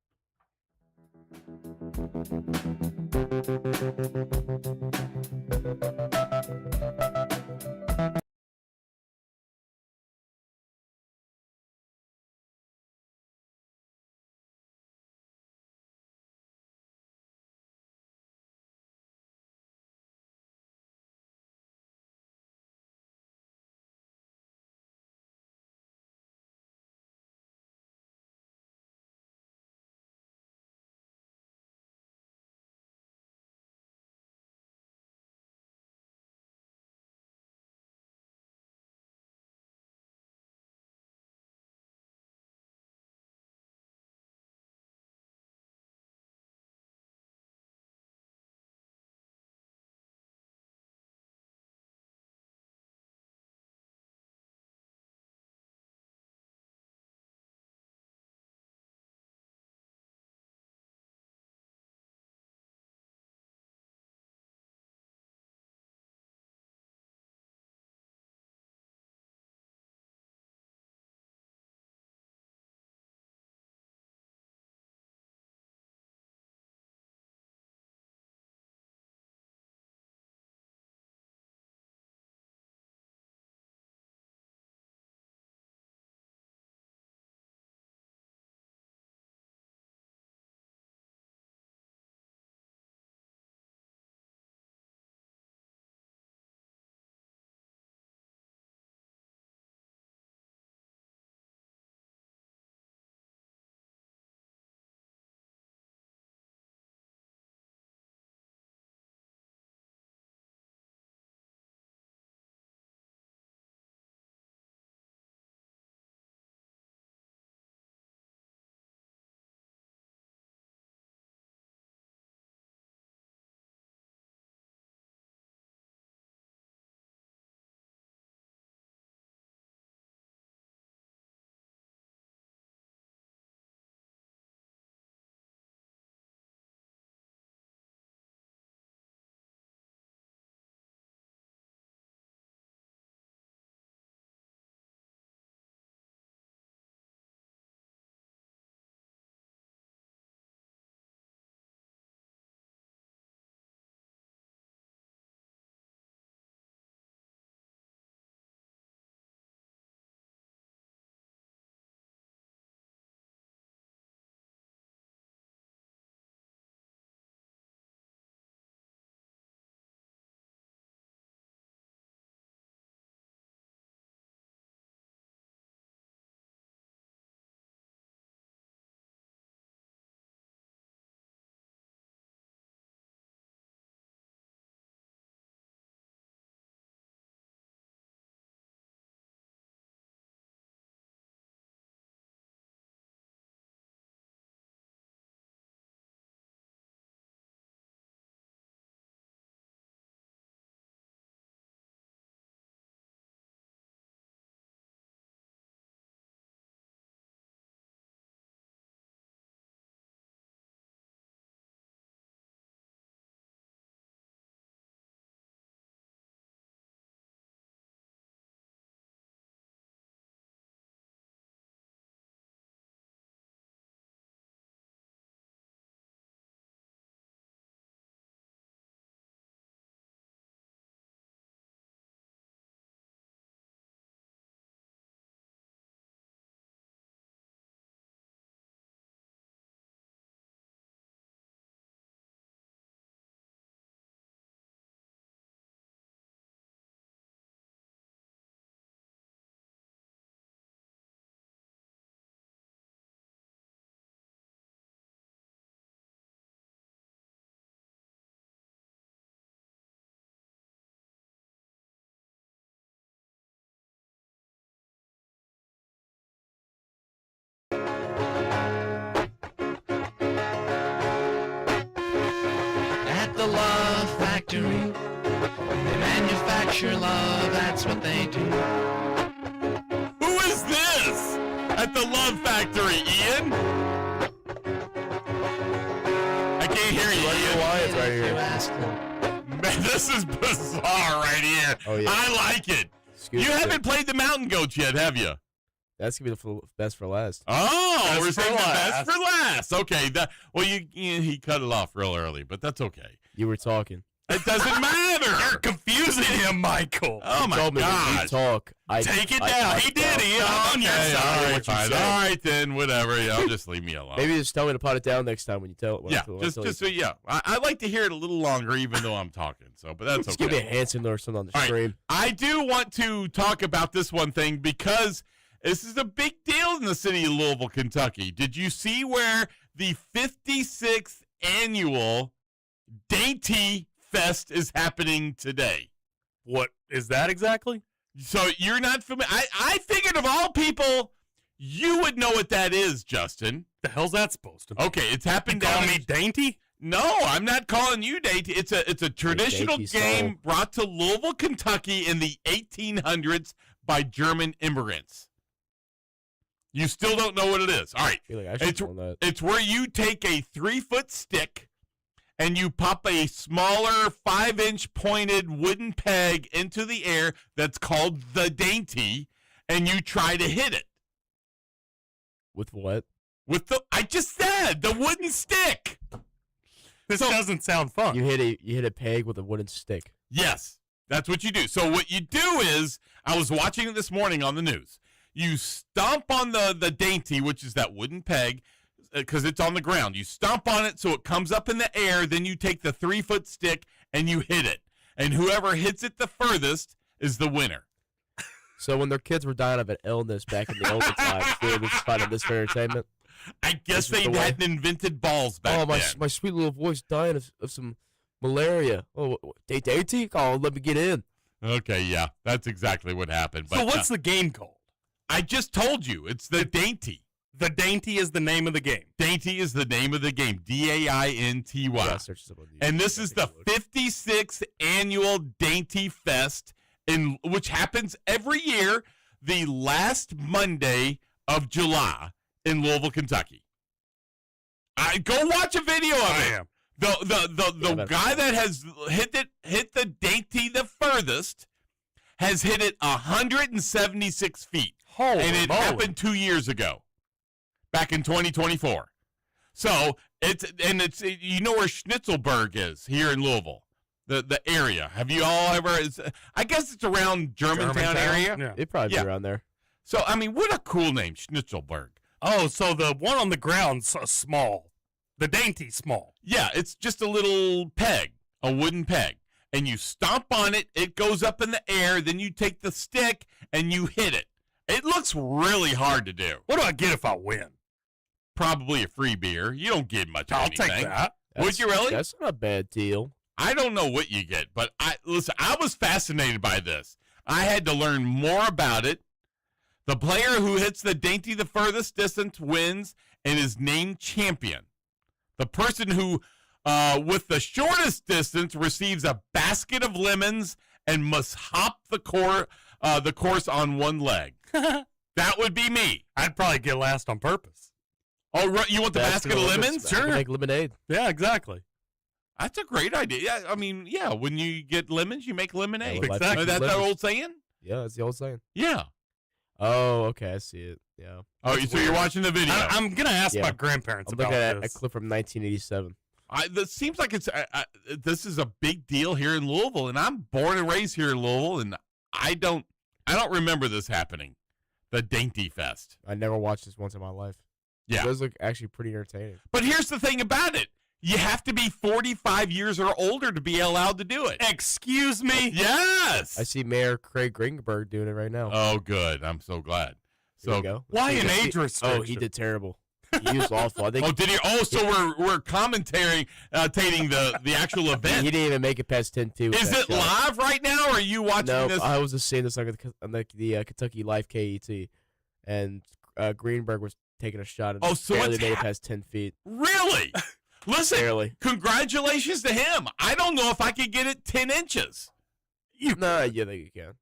what they do. Who is this at the Love Factory, Ian? I can't hear you, Ian. Lions right You here. ask them. Man, this is bizarre right here. Oh, yeah. I like it. Excuse You me. haven't played the Mountain Goats yet, have you? That's gonna be the best for last. Oh, Best we're for saying the best last. for last. Okay, he cut it off real early, but that's okay. You were talking. It doesn't matter. You're confusing him, Michael. Oh You my told me when you God. talk. Take it down. He did. He on your Okay, side. all right, what you fine. said. All right, then, whatever. Yeah, I'll just leave me alone. Maybe just tell me to put it down next time when you tell it. Yeah, yeah. I like to hear it a little longer, even though I'm talking. So, but that's Just okay. give me a hand signal or something on the All right. stream. I do want to talk about this one thing because this is a big deal in the city of Louisville, Kentucky. Did you see where the 56th annual Dainty Fest is happening today? What is that exactly? So you're not familiar. I figured of all people, you would know what that is, Justin. The hell's that supposed to be? Okay, it's happened You call down me in dainty? No, I'm not calling you dainty. It's a traditional dainty game soul. brought to Louisville, Kentucky in the 1800s by German immigrants. You still don't know what it is. All right. I feel like I should It's, know that. it's where you take a 3-foot stick and you pop a smaller 5-inch pointed wooden peg into the air that's called the dainty, and you try to hit it With what? with I just said, the wooden stick. This So- doesn't sound fun. You hit a peg with a wooden stick. Yes, that's what you do. So what you do is, I was watching it this morning on the news. You stomp on the dainty, which is that wooden peg, because it's on the ground. You stomp on it so it comes up in the air. Then you take the 3-foot stick and you hit it. And whoever hits it the furthest is the winner. So when their kids were dying of an illness back in the olden times, they were just finding this for entertainment. I guess This is they the way. hadn't invented balls back Oh, my then. my sweet little boy's dying of some malaria. Oh, dainty? Oh, let me get in. Okay, yeah, that's exactly what happened. But So what's the game called? I just told you, it's the dainty. The dainty is the name of the game. Dainty is the name of the game. DAINTY. Yeah, search this up on YouTube. And this is the 56th annual Dainty Fest, which happens every year the last Monday of July in Louisville, Kentucky. Go watch a video of I it. am. The guy that has hit the dainty the furthest has hit it 176 feet. Holy And it moly. happened 2 years ago, back in 2024. So it's you know where Schnitzelberg is here in Louisville, the area. Have you all ever? I guess it's around Germantown area. Yeah. It'd probably Yeah. be around there. So I mean, what a cool name, Schnitzelberg. Oh, so the one on the ground's small. The dainty small. Yeah, it's just a little peg, a wooden peg, and you stomp on it. It goes up in the air. Then you take the stick and you hit it. It looks really hard to do. What do I get if I win? Probably a free beer. You don't get much of I'll anything. take that. Would you really? That's not a bad deal. I don't know what you get, but I was fascinated by this. I had to learn more about it. The player who hits the dainty the furthest distance wins and is named champion. The person who, with the shortest distance, receives a basket of lemons and must hop the course on one leg. That would be me. I'd probably get last on purpose. Oh, right, you want the basket of lemons? I can make lemonade. Yeah, exactly. That's a great idea. Yeah, I mean, yeah, when you get lemons, you make lemonade. Yeah, Exactly. Is that the lemons. old saying? Yeah, that's the old saying. Yeah. Oh, okay, I see it. Yeah. Oh, so you're watching the video. I'm going to ask Yeah. my grandparents I'm about looking at a this. clip from 1987. This seems like it's this is a big deal here in Louisville, and I'm born and raised here in Louisville, and I don't remember this happening. The Dainty Fest. I never watched this once in my life. Yeah. It does look actually pretty entertaining. But here's the thing about it. You have to be 45 years or older to be allowed to do it. Excuse me? Yes. I see Mayor Craig Greenberg doing it right now. Oh, good. I'm so glad. Here we So, go. Why Let's an see. age restriction? Oh, he did terrible. He was awful. I think oh, did he? Oh, so we're commentating the actual event. he didn't even make it past 10-2. with Is that it shot. live right now, or are you watching No, this? I was just seeing this on the Kentucky Live KET, and Greenberg was taking a shot and Oh, so barely it's made it past 10 feet. Really? Listen, Barely. congratulations to him. I don't know if I could get it 10 inches. Nah, yeah, I think you can.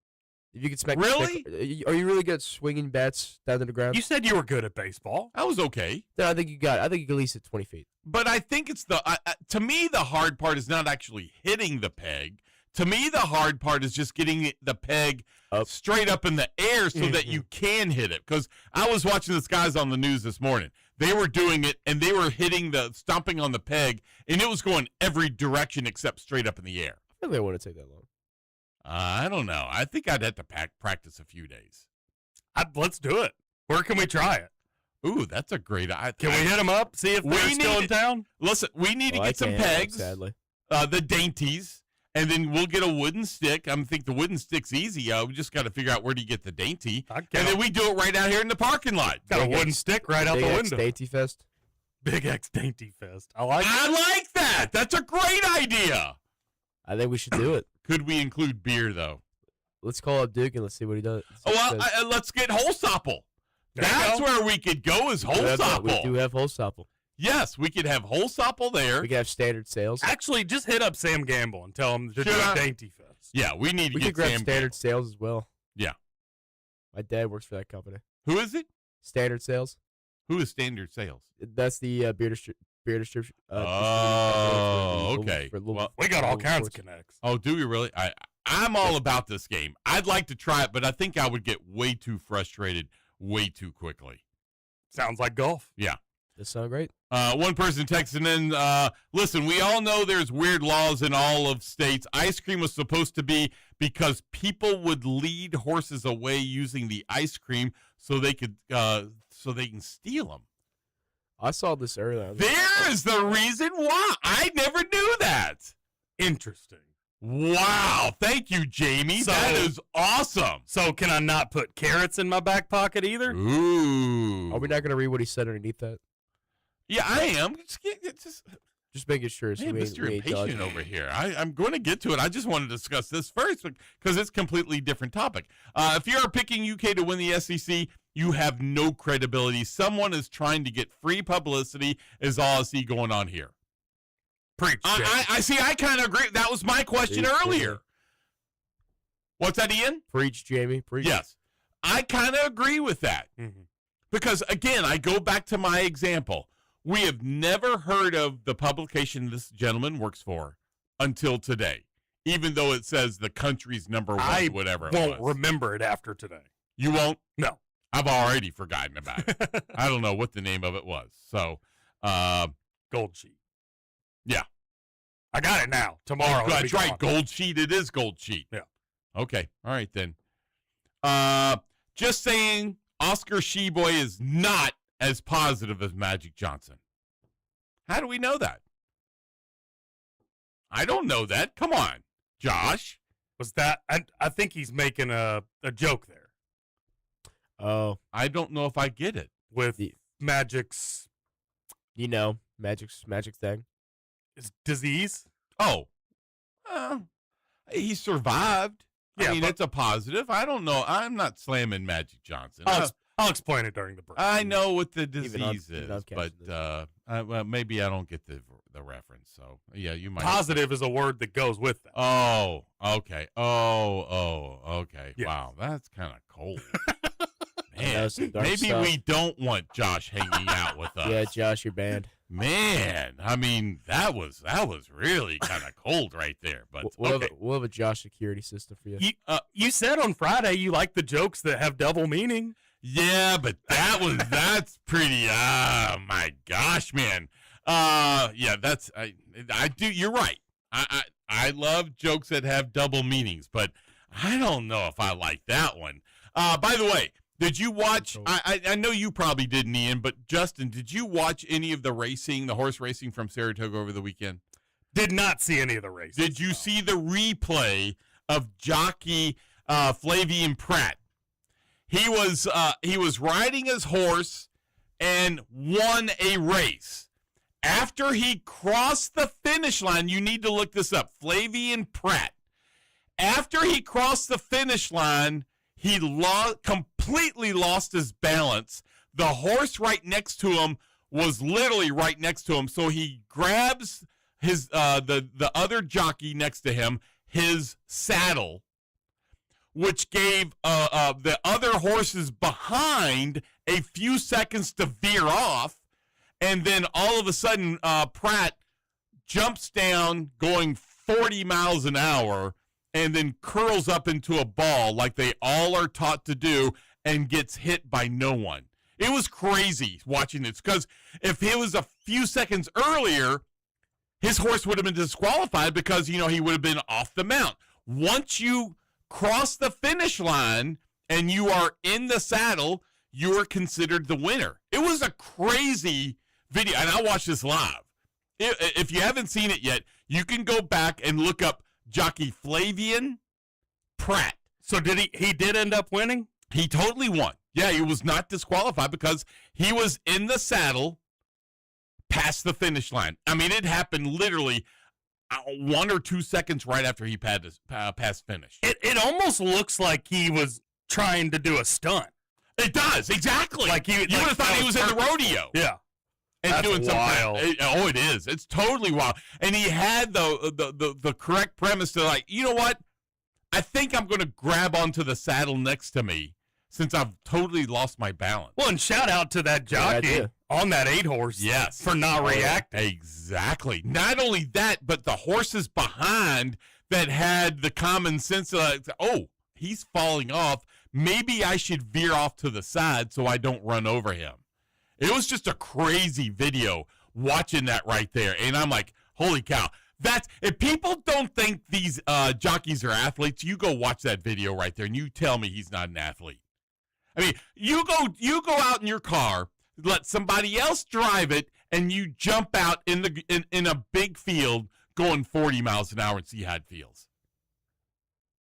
If you could smack. Really? Are you really good at swinging bats down to the ground? You said you were good at baseball. I was okay. Then I think you got. I think you can at least hit 20 feet. But I think it's to me, the hard part is not actually hitting the peg. To me, the hard part is just getting the peg Up. straight up in the air so that you can hit it. Because I was watching this guys on the news this morning. They were doing it, and they were stomping on the peg, and it was going every direction except straight up in the air. I think I wouldn't take that long. I don't know. I think I'd have to practice a few days. Let's do it. Where can we try it? Ooh, that's a great idea. Can we hit them up? See if they're still in town? Listen, we need to Well, I get some can't, pegs, sadly. the dainties, and then we'll get a wooden stick. I think the wooden stick's easy. We just got to figure out where do you get the dainty. And then we do it right out here in the parking lot. Got a Big wooden X- stick right out Big the X window. Dainty Fest. Big X Dainty Fest. I like it. I like that. That's a great idea. I think we should do it. Could we include beer, though? Let's call up Duke and let's see what he does. Oh, well, let's get Holsopple. There you That's go. where we could go is we do Holsopple. have Holsopple. Yes, we could have Holsopple there. We can have standard sales. Actually, just hit up Sam Gamble and tell him to do Should I? a Dainty Fest. Yeah, we need to We get could grab Sam standard Gamble. sales as well. Yeah. My dad works for that company. Who is it? Standard sales. Who is Standard Sales? That's the beer distribution. Oh, okay. Well, We got all little kinds of sports. connects. Oh, do we really? I'm all about this game. I'd like to try it, but I think I would get way too frustrated way too quickly. Sounds like golf. That sound great. One person texting in, listen, we all know there's weird laws in all of states. Ice cream was supposed to be because people would lead horses away using the ice cream so they can steal them. I saw this earlier. There is the reason why. I never knew that. Interesting. Wow. Thank you, Jamie. So- that is awesome. So can I not put carrots in my back pocket either? Ooh. Are we not going to read what he said underneath that? Yeah, I am. Just making sure. So Hey, we Mr. ain't Impatient dodging. over here. I'm going to get to it. I just want to discuss this first because it's a completely different topic. If you are picking UK to win the SEC, you have no credibility. Someone is trying to get free publicity is all I see going on here. Preach. Jay. I see. I kind of agree. That was my question Preach, earlier. Jamie. What's that, Ian? Preach, Jamie. Preach. Yes. I kind of agree with that. Mhm. Because, again, I go back to my example. We have never heard of the publication this gentleman works for until today, even though it says the country's number one, I whatever it won't was. remember it after today. You won't? No. I've already forgotten about it. I don't know what the name of it was. So, Gold sheet. Yeah. I got it now. Tomorrow. it'll be that's right. gone. Gold Sheet. It is Gold Sheet. Yeah. Okay. All right, then. Just saying, Oscar Sheboy is not as positive as Magic Johnson. How do we know that? I don't know that. Come on, Josh. Was that? I think he's making a joke there Oh, I don't know if I get it. with The- Magic's magic thing. disease. Oh, he survived. I Yeah, mean, but- it's a positive. I don't know. I'm not slamming Magic Johnson. I'll explain it during the break. I know what the Even I'm- disease even I'm is, but catching well, maybe I don't get the reference. So yeah, you might. Positive is a word that goes with that. Oh, okay. Okay. Yes. Wow, that's kind of cold. I know, Man, some dark maybe stuff. we don't want Josh hanging out with us. Yeah, Josh, you're banned. Man, I mean that was really kind of cold right there. But okay. We'll have a Josh security system for you. You said on Friday you like the jokes that have double meaning. Yeah, but that's pretty. Oh my gosh, man. Yeah, that's I do. You're right. I love jokes that have double meanings, but I don't know if I like that one. By the way, did you watch? I know you probably didn't, Ian, but Justin, did you watch any of the horse racing from Saratoga over the weekend? Did not see any of the races. Did you see the replay of jockey Flavian Pratt? He was riding his horse and won a race. After he crossed the finish line, you need to look this up, Flavian Pratt. After he crossed the finish line, he completely lost his balance. The horse right next to him was literally right next to him, so he grabs his the other jockey next to him, his saddle, which gave the other horses behind a few seconds to veer off. And then all of a sudden, Pratt jumps down going 40 miles an hour and then curls up into a ball like they all are taught to do and gets hit by no one. It was crazy watching this because if it was a few seconds earlier, his horse would have been disqualified because, he would have been off the mount. Once you cross the finish line and you are in the saddle, you are considered the winner. It was a crazy video, and I watched this live. If you haven't seen it yet, you can go back and look up jockey Flavian Pratt. So he did end up winning? He totally won. Yeah, he was not disqualified because he was in the saddle past the finish line. I mean, it happened literally 1 or 2 seconds right after he passed finish. It almost looks like he was trying to do a stunt. It does, exactly. Like you would have thought he was in the rodeo. Yeah. And That's doing wild. It is. It's totally wild. And he had the correct premise to you know what? I think I'm going to grab onto the saddle next to me since I've totally lost my balance. Well, and shout out to that jockey on that 8-horse. Yes. For not reacting. Exactly. Not only that, but the horses behind that had the common sense of, he's falling off. Maybe I should veer off to the side so I don't run over him. It was just a crazy video watching that right there. And I'm like, holy cow. If people don't think these jockeys are athletes, you go watch that video right there and you tell me he's not an athlete. I mean, you go out in your car, let somebody else drive it, and you jump out in a big field going 40 miles an hour and see how it feels.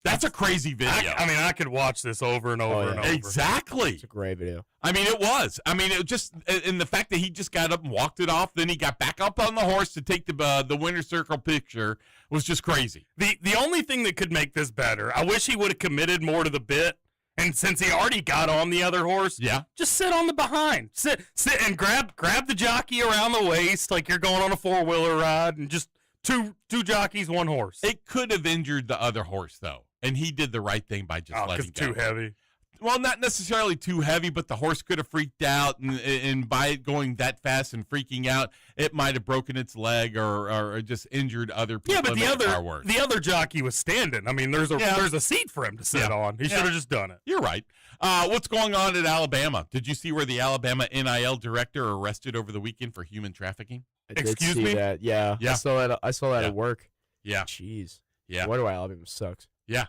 That's a crazy video. I could watch this over and over and over. Exactly. It's a great video. I mean, it was. I mean, it just, and the fact that he just got up and walked it off, then he got back up on the horse to take the winner's circle picture was just crazy. The only thing that could make this better, I wish he would have committed more to the bit. And since he already got on the other horse, just sit on the behind. Sit and grab the jockey around the waist like you're going on a 4-wheeler ride, and just two jockeys, one horse. It could have injured the other horse, though. And he did the right thing by just letting go. Too heavy. Well, not necessarily too heavy, but the horse could have freaked out, and by it going that fast and freaking out, it might have broken its leg or just injured other people. Yeah, but the other jockey was standing. I mean, there's a seat for him to sit on. He should have just done it. You're right. What's going on at Alabama? Did you see where the Alabama NIL director arrested over the weekend for human trafficking? Excuse me? That. Yeah. I saw that at work. Yeah. Jeez. Yeah. Why do Alabama sucks? Yeah.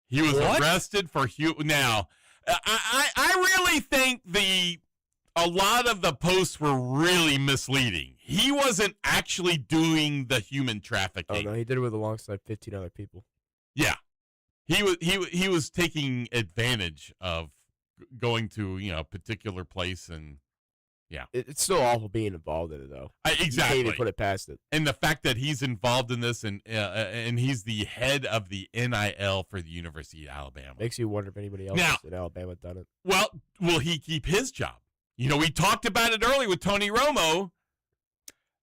He was arrested for now. I really think a lot of the posts were really misleading. He wasn't actually doing the human trafficking. Oh no, he did it with alongside 15 other people. Yeah, he was taking advantage of going to a particular place, and it's still awful being involved in it though. Exactly, you can't even put it past it. And the fact that he's involved in this, and he's the head of the NIL for the University of Alabama, makes you wonder if anybody else in Alabama done it. Well, will he keep his job? We talked about it earlier with Tony Romo.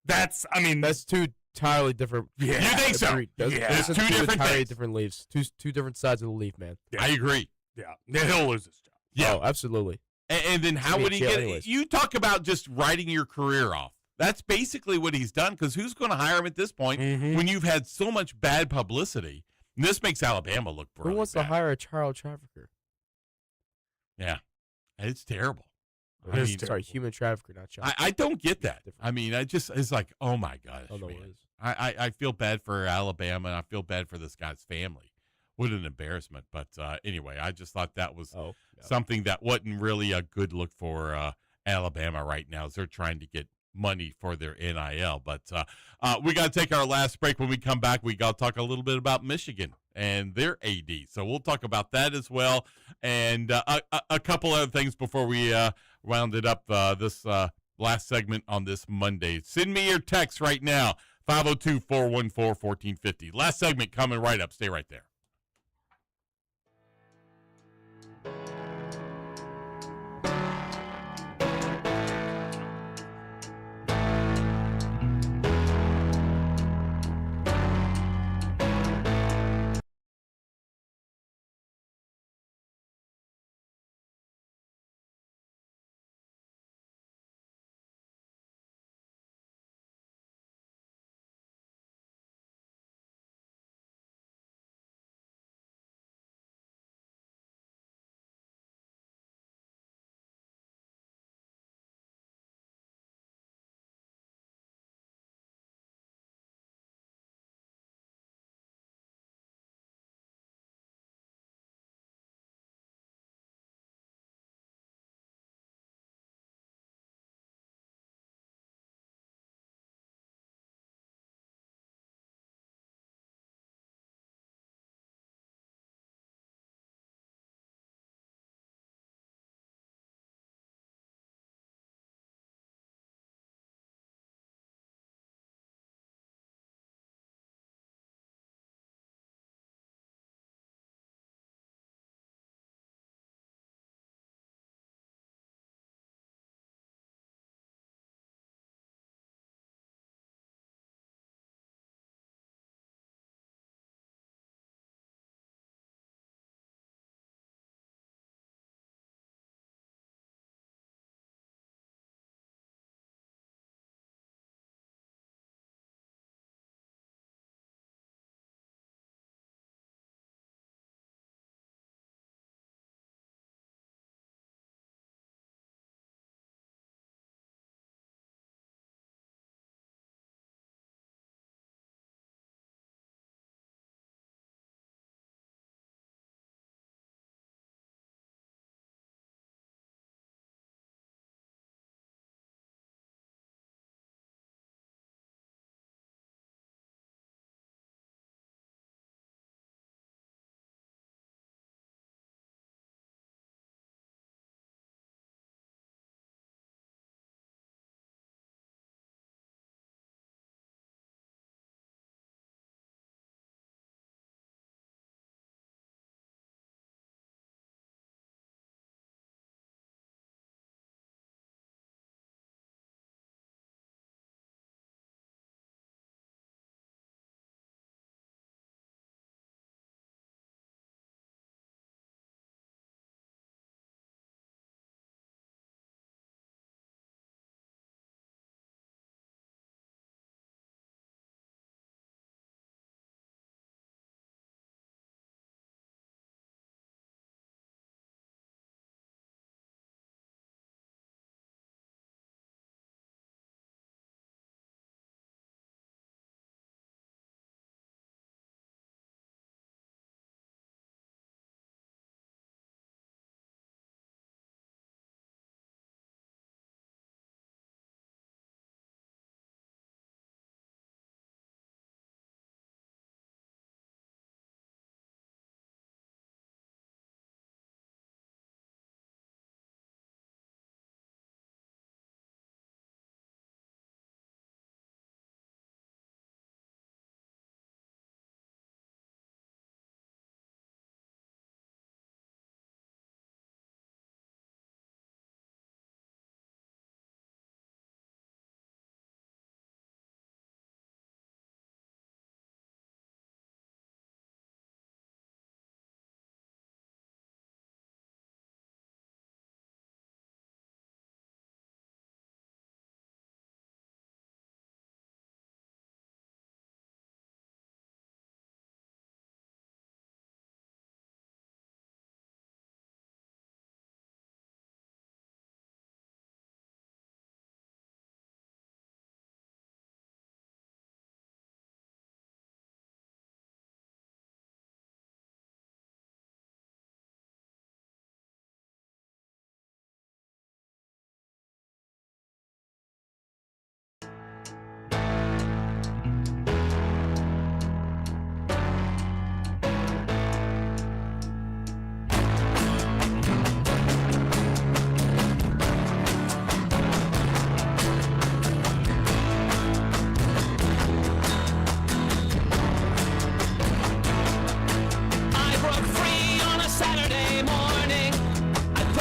That's two entirely different. Yeah, you think so? It's two different entirely things. different leaves. Two different sides of the leaf, man. Yeah. I agree. Yeah, he'll lose his job. Yeah, absolutely. And then how would he get it? You talk about just writing your career off. That's basically what he's done, because who's going to hire him at this point when you've had so much bad publicity? And this makes Alabama look really Who wants to hire a child trafficker? Yeah, it's terrible. Sorry, human trafficker, not child. I don't get that. I mean, it's like, oh my gosh, man. I feel bad for Alabama, and I feel bad for this guy's family. What an embarrassment. But anyway, I just thought that was something that wasn't really a good look for Alabama right now, as they're trying to get money for their NIL. But we got to take our last break. When we come back, we got to talk a little bit about Michigan and their AD. So we'll talk about that as well, and a couple other things before we round it up this last segment on this Monday. Send me your text right now, 502-414-1450. Last segment coming right up. Stay right there.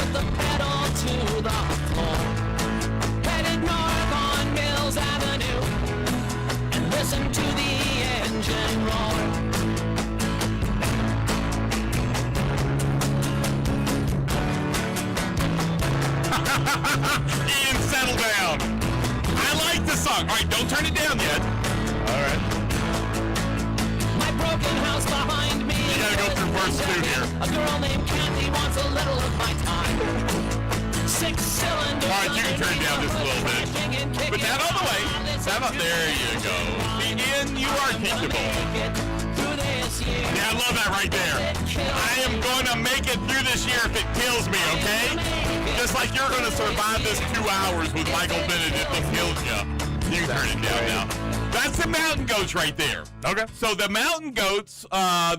put the pedal to the floor. Headed north on Mills Avenue and listen to the engine roar. Ian, settle down. I like the song. All right, don't turn it down yet. All right. My broken house behind me. You gotta go through verse 2 here. A girl named Kathy wants a little of my time. 6 cylinders. All right, you can turn it down just a little bit. But not all the way. There you go. Ian, you are teachable. Yeah, I love that right there. I am going to make it through this year if it kills me, okay? Just like you're going to survive this 2 hours with Michael Bennett if it kills you. You can turn it down now. That's the Mountain Goats right there. Okay. So the Mountain Goats,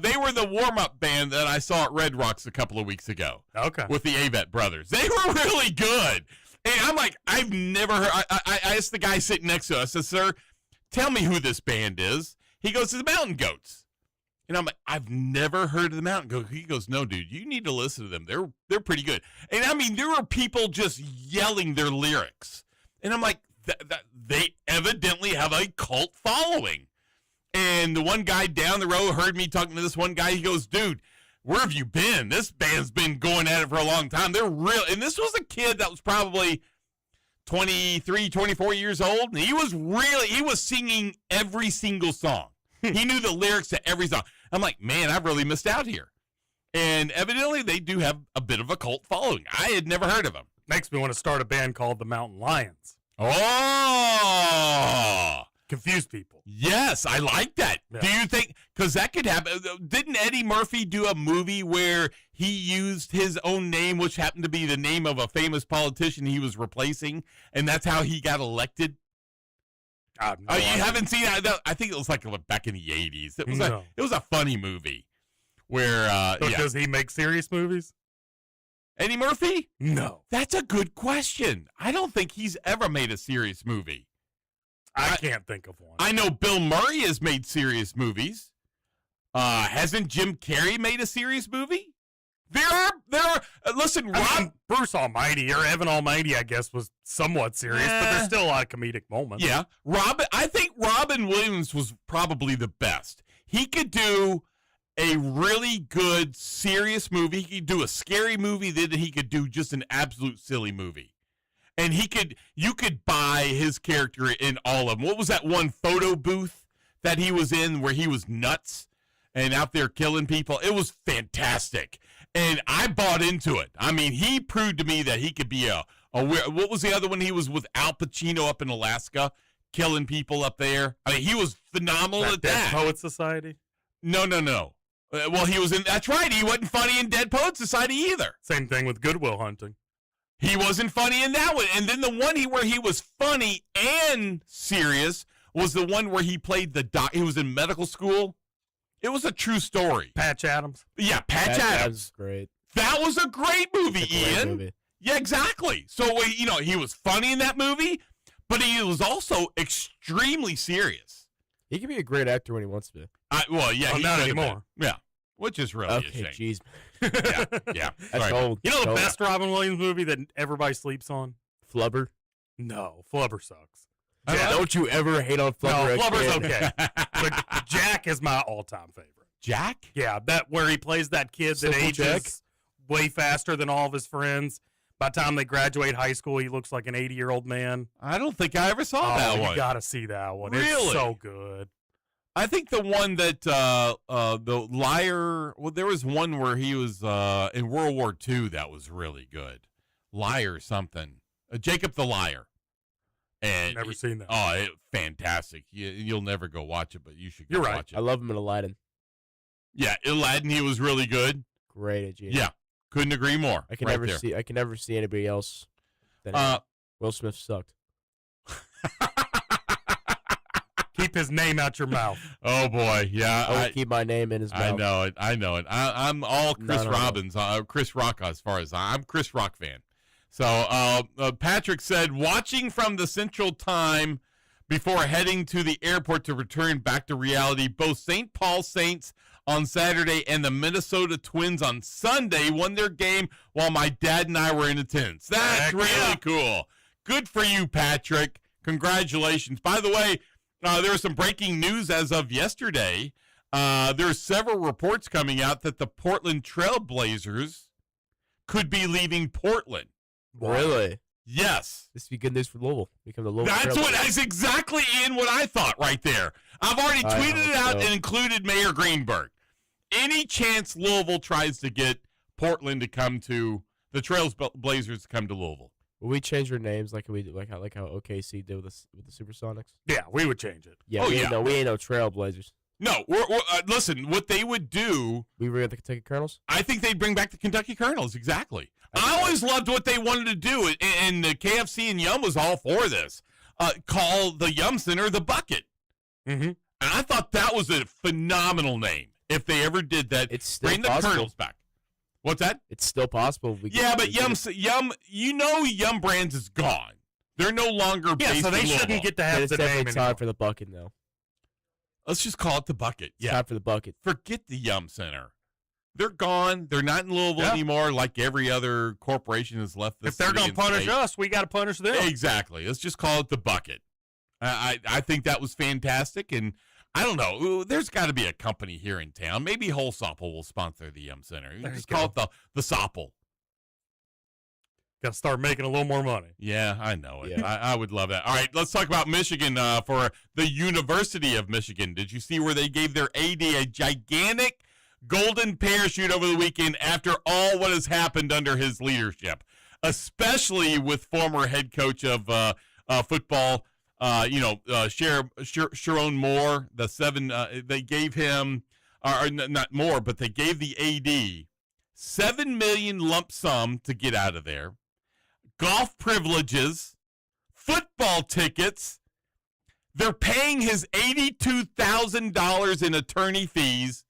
they were the warm-up band that I saw at Red Rocks a couple of weeks ago. Okay. With the Avett brothers. They were really good. And I'm like, I've never heard. I asked the guy sitting next to us, I said, sir, tell me who this band is. He goes, it's the Mountain Goats. And I'm like, I've never heard of the Mountain Goats. He goes, no, dude, you need to listen to them. They're pretty good. And I mean, there were people just yelling their lyrics. And I'm like, they evidently have a cult following. And the one guy down the road heard me talking to this one guy. He goes, dude, where have you been? This band's been going at it for a long time. They're real. And this was a kid that was probably 23, 24 years old. And he was singing every single song. He knew the lyrics to every song. I'm like, man, I've really missed out here. And evidently they do have a bit of a cult following. I had never heard of them. Makes me want to start a band called the Mountain Lions. Oh! Confuse people. Yes, I like that. Yeah. Do you think, because that could happen, didn't Eddie Murphy do a movie where he used his own name, which happened to be the name of a famous politician he was replacing, and that's how he got elected? You haven't seen that? I think it was like back in the 80s. It was a funny movie where, Does he make serious movies? Eddie Murphy? No. That's a good question. I don't think he's ever made a serious movie. I can't think of one. I know Bill Murray has made serious movies. Hasn't Jim Carrey made a serious movie? There are. Listen, Bruce Almighty or Evan Almighty, I guess, was somewhat serious, but there's still a lot of comedic moments. Yeah, I think Robin Williams was probably the best. He could do a really good serious movie. He could do a scary movie. Then he could do just an absolute silly movie. And you could buy his character in all of them. What was that one photo booth that he was in where he was nuts and out there killing people? It was fantastic. And I bought into it. I mean, he proved to me that he could be what was the other one? He was with Al Pacino up in Alaska, killing people up there. I mean, he was phenomenal at that. Dead Poet Society? No. Well, he was in, that's right. He wasn't funny in Dead Poet Society either. Same thing with Good Will Hunting. He wasn't funny in that one. And then the one where he was funny and serious was the one where he played he was in medical school. It was a true story. Patch Adams. Yeah, Patch Adams. Great. That was a great movie, Ian. Movie. Yeah, exactly. So, he was funny in that movie, but he was also extremely serious. He can be a great actor when he wants to be. He not anymore. Yeah, which is really a shame. Jeez. Yeah. That's old. You know the best Robin Williams movie that everybody sleeps on? Flubber? No, Flubber sucks. Don't you ever hate on Flubber? No, Flubber's okay. But Jack is my all-time favorite. Jack? Yeah, that where he plays that kid that ages Jack? way faster than all of his friends. By the time they graduate high school, he looks like an 80-year-old man. I don't think I ever saw that one. You got to see that one. Really? It's so good. I think the one that the liar. Well, there was one where he was in World War II that was really good. Liar something. Jacob the Liar. And Never seen that. Oh, fantastic! You'll never go watch it, but you should go You're right. watch it. I love him in Aladdin. Yeah, Aladdin. He was really good. Great at genius. Yeah, couldn't agree more. I can right never there. see. I can never see anybody else. Than Will Smith sucked. Keep his name out your mouth. Oh boy, yeah. I would keep my name in his mouth. I know it. I'm all Chris Robbins, Chris Rock as far as I'm Chris Rock fan. So Patrick said, watching from the Central Time before heading to the airport to return back to reality. Both St. Paul Saints on Saturday and the Minnesota Twins on Sunday won their game while my dad and I were in attendance. That's really cool. Good for you, Patrick. Congratulations. By the way, there was some breaking news as of yesterday. There are several reports coming out that the Portland Trail Blazers could be leaving Portland. Really? Yes. This would be good news for Louisville. Become the Louisville. That's exactly what I thought right there. I've already tweeted it out and included Mayor Greenberg. Any chance Louisville tries to get Portland to come to the Trails Blazers to come to Louisville? Will we change our names like we like how OKC did with the Supersonics? Yeah, we would change it. Yeah, we ain't no Trailblazers. No, listen, what they would do... We bring the Kentucky Colonels? I think they'd bring back the Kentucky Colonels, exactly. I always loved what they wanted to do, and the KFC and Yum was all for this. Call the Yum Center the Bucket. Mm-hmm. And I thought that was a phenomenal name. If they ever did that, it's still bring the possible. Colonels back. What's that? It's still possible. But Yum, Yum Brands is gone. They're no longer based so they in shouldn't Louisville. get to have it's the name definitely time anymore. for the Bucket now. Let's just call it the Bucket. It's time for the Bucket. Forget the Yum Center. They're gone. They're not in Louisville anymore like every other corporation has left this If they're going to punish us, we got to punish them. Exactly. Let's just call it the Bucket. I think that was fantastic, and I don't know. There's got to be a company here in town. Maybe Wholesopple will sponsor the Yum Center. Just call it the Sopple. Got to start making a little more money. Yeah, I know it. Yeah. I would love that. All right, let's talk about Michigan for the University of Michigan. Did you see where they gave their AD a gigantic golden parachute over the weekend after all what has happened under his leadership, especially with former head coach of football, Sharon Moore, the seven, they gave him, or not more, but they gave the AD $7 million lump sum to get out of there, golf privileges, football tickets. They're paying his $82,000 in attorney fees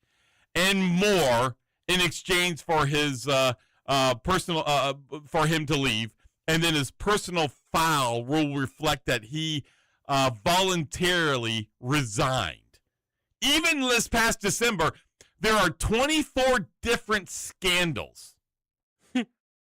and more in exchange for his personal for him to leave, and then his personal file will reflect that he voluntarily resigned. Even this past December, there are 24 different scandals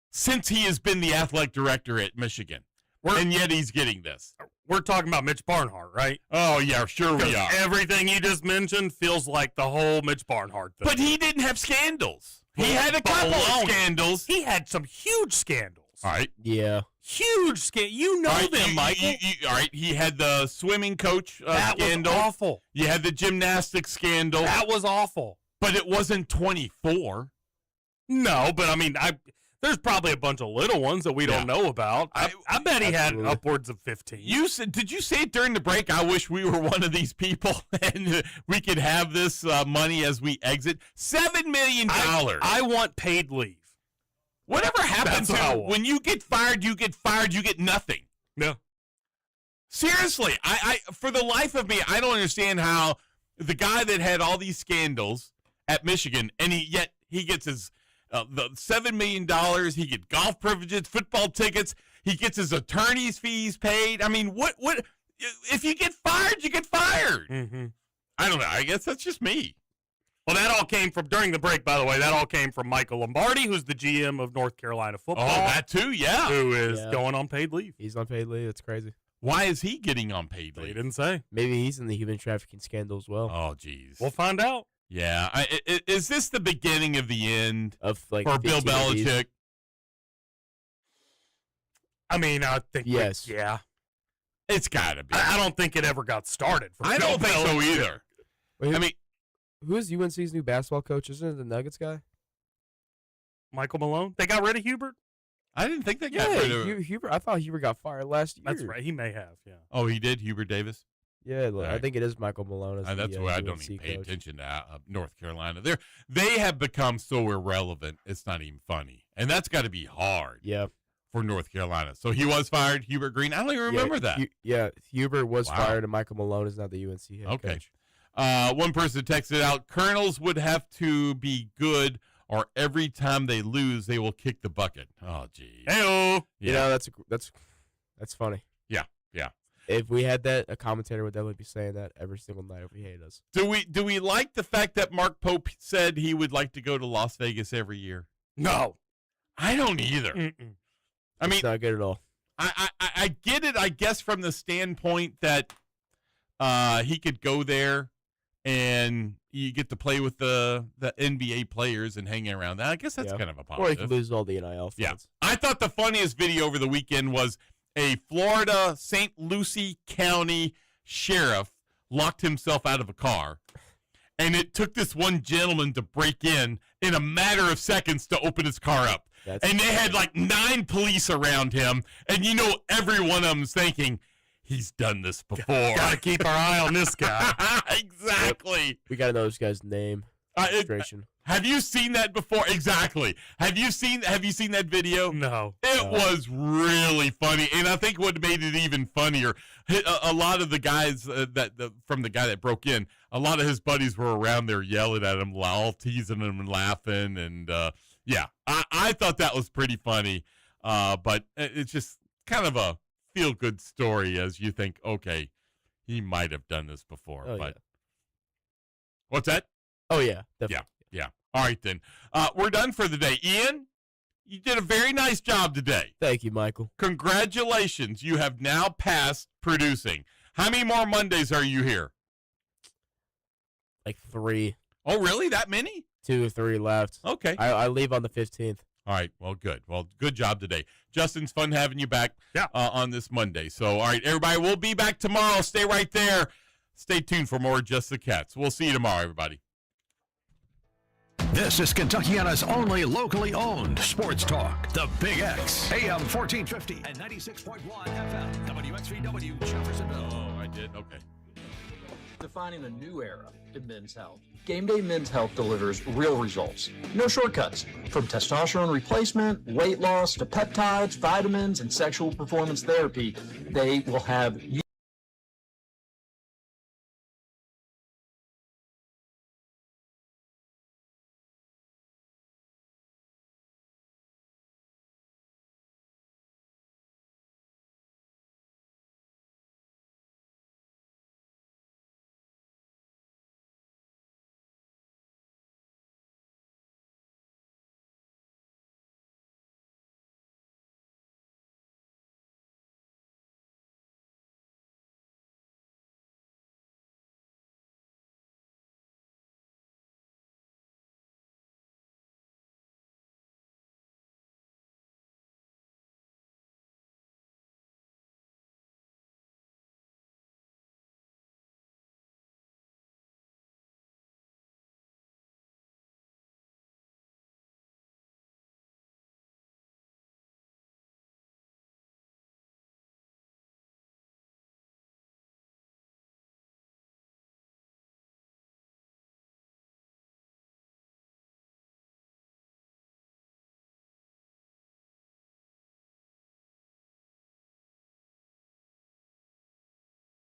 since he has been the athletic director at Michigan, and yet he's getting this. We're talking about Mitch Barnhart, right? Oh, yeah, sure we are. Everything you just mentioned feels like the whole Mitch Barnhart thing. But he didn't have scandals. He had a couple of scandals. He had some huge scandals. All right. Yeah. Huge scandals. You know them, Michael. All right. He had the swimming coach that scandal. was awful. You had the gymnastics scandal. That was awful. But it wasn't 24. No, but I mean, there's probably a bunch of little ones that we don't know about. I bet he had upwards of 15. Did you say it during the break? I wish we were one of these people and we could have this money as we exit. $7 million. I want paid leave. Whatever happens when you get fired, you get nothing. No. Seriously, I for the life of me, I don't understand how the guy that had all these scandals at Michigan, and yet he gets his the $7 million, he gets golf privileges, football tickets, he gets his attorney's fees paid. I mean, what if you get fired, you get fired. Mm-hmm. I don't know. I guess that's just me. Well, that all came from, during the break, by the way, that all came from Michael Lombardi, who's the GM of North Carolina football. Oh, that too, yeah. Who is going on paid leave. He's on paid leave. That's crazy. Why is he getting on paid leave? They didn't say. Maybe he's in the human trafficking scandal as well. Oh, geez. We'll find out. Yeah. Is this the beginning of the end of for Bill Belichick? I mean, I think yes. Yeah. It's got to be. I don't think it ever got started. For I Bill don't think so Belichick. either. Wait, I mean, who is UNC's new basketball coach? Isn't it the Nuggets guy? Michael Malone? They got rid of Hubert? I didn't think they got rid of Hubert. I thought Hubert got fired last year. That's right. He may have, yeah. Oh, he did? Hubert Davis? Yeah, All I right. think it is Michael Malone. That's why I don't UNC even pay coach. attention to North Carolina. They have become so irrelevant, it's not even funny. And that's got to be hard Yeah. for North Carolina. So he was fired, Hubert Green. I don't even remember that. Hubert was Wow. fired, and Michael Malone is now the UNC head Okay. coach. One person texted out, Colonels would have to be good, or every time they lose, they will kick the bucket. Oh, geez. Hey-oh. You know, that's funny. Yeah, yeah. if we had that, a commentator would definitely be saying that every single night if we hate us. Do we like the fact that Mark Pope said he would like to go to Las Vegas every year? No. I don't either. Mm-mm. I mean, It's not good at all. I get it, I guess, from the standpoint that he could go there and you get to play with the NBA players and hanging around. I guess that's kind of a positive. Or he could lose all the NIL funds. Yeah. I thought the funniest video over the weekend was a Florida St. Lucie County sheriff locked himself out of a car. And it took this one gentleman to break in a matter of seconds to open his car up. And they had like 9 police around him. And you know, every one of them's thinking, he's done this before. Gotta keep our eye on this guy. Exactly. Yep. We got to know this guy's name. Registration. Have you seen that before? Exactly. Have you seen that video? No. It was really funny, and I think what made it even funnier, a lot of the guys from the guy that broke in, a lot of his buddies were around there yelling at him, all teasing him and laughing, and yeah, I thought that was pretty funny, but it's just kind of a feel-good story as you think, okay, he might have done this before, but Yeah. What's that? Oh, yeah, definitely. Yeah. All right, then. We're done for the day. Ian, you did a very nice job today. Thank you, Michael. Congratulations. You have now passed producing. How many more Mondays are you here? Like 3. Oh, really? That many? 2 or 3 left. Okay. I leave on the 15th. All right. Well, good. Well, good job today. Justin's fun having you back on this Monday. So, all right, everybody, we'll be back tomorrow. Stay right there. Stay tuned for more Just the Cats. We'll see you tomorrow, everybody. This is Kentuckiana's only locally owned sports talk. The Big X, AM 1450 and 96.1 FM, WXVW, Jeffersonville. Oh, I did? Okay. Defining a new era in men's health. Game Day Men's Health delivers real results. No shortcuts. From testosterone replacement, weight loss, to peptides, vitamins, and sexual performance therapy, they will have you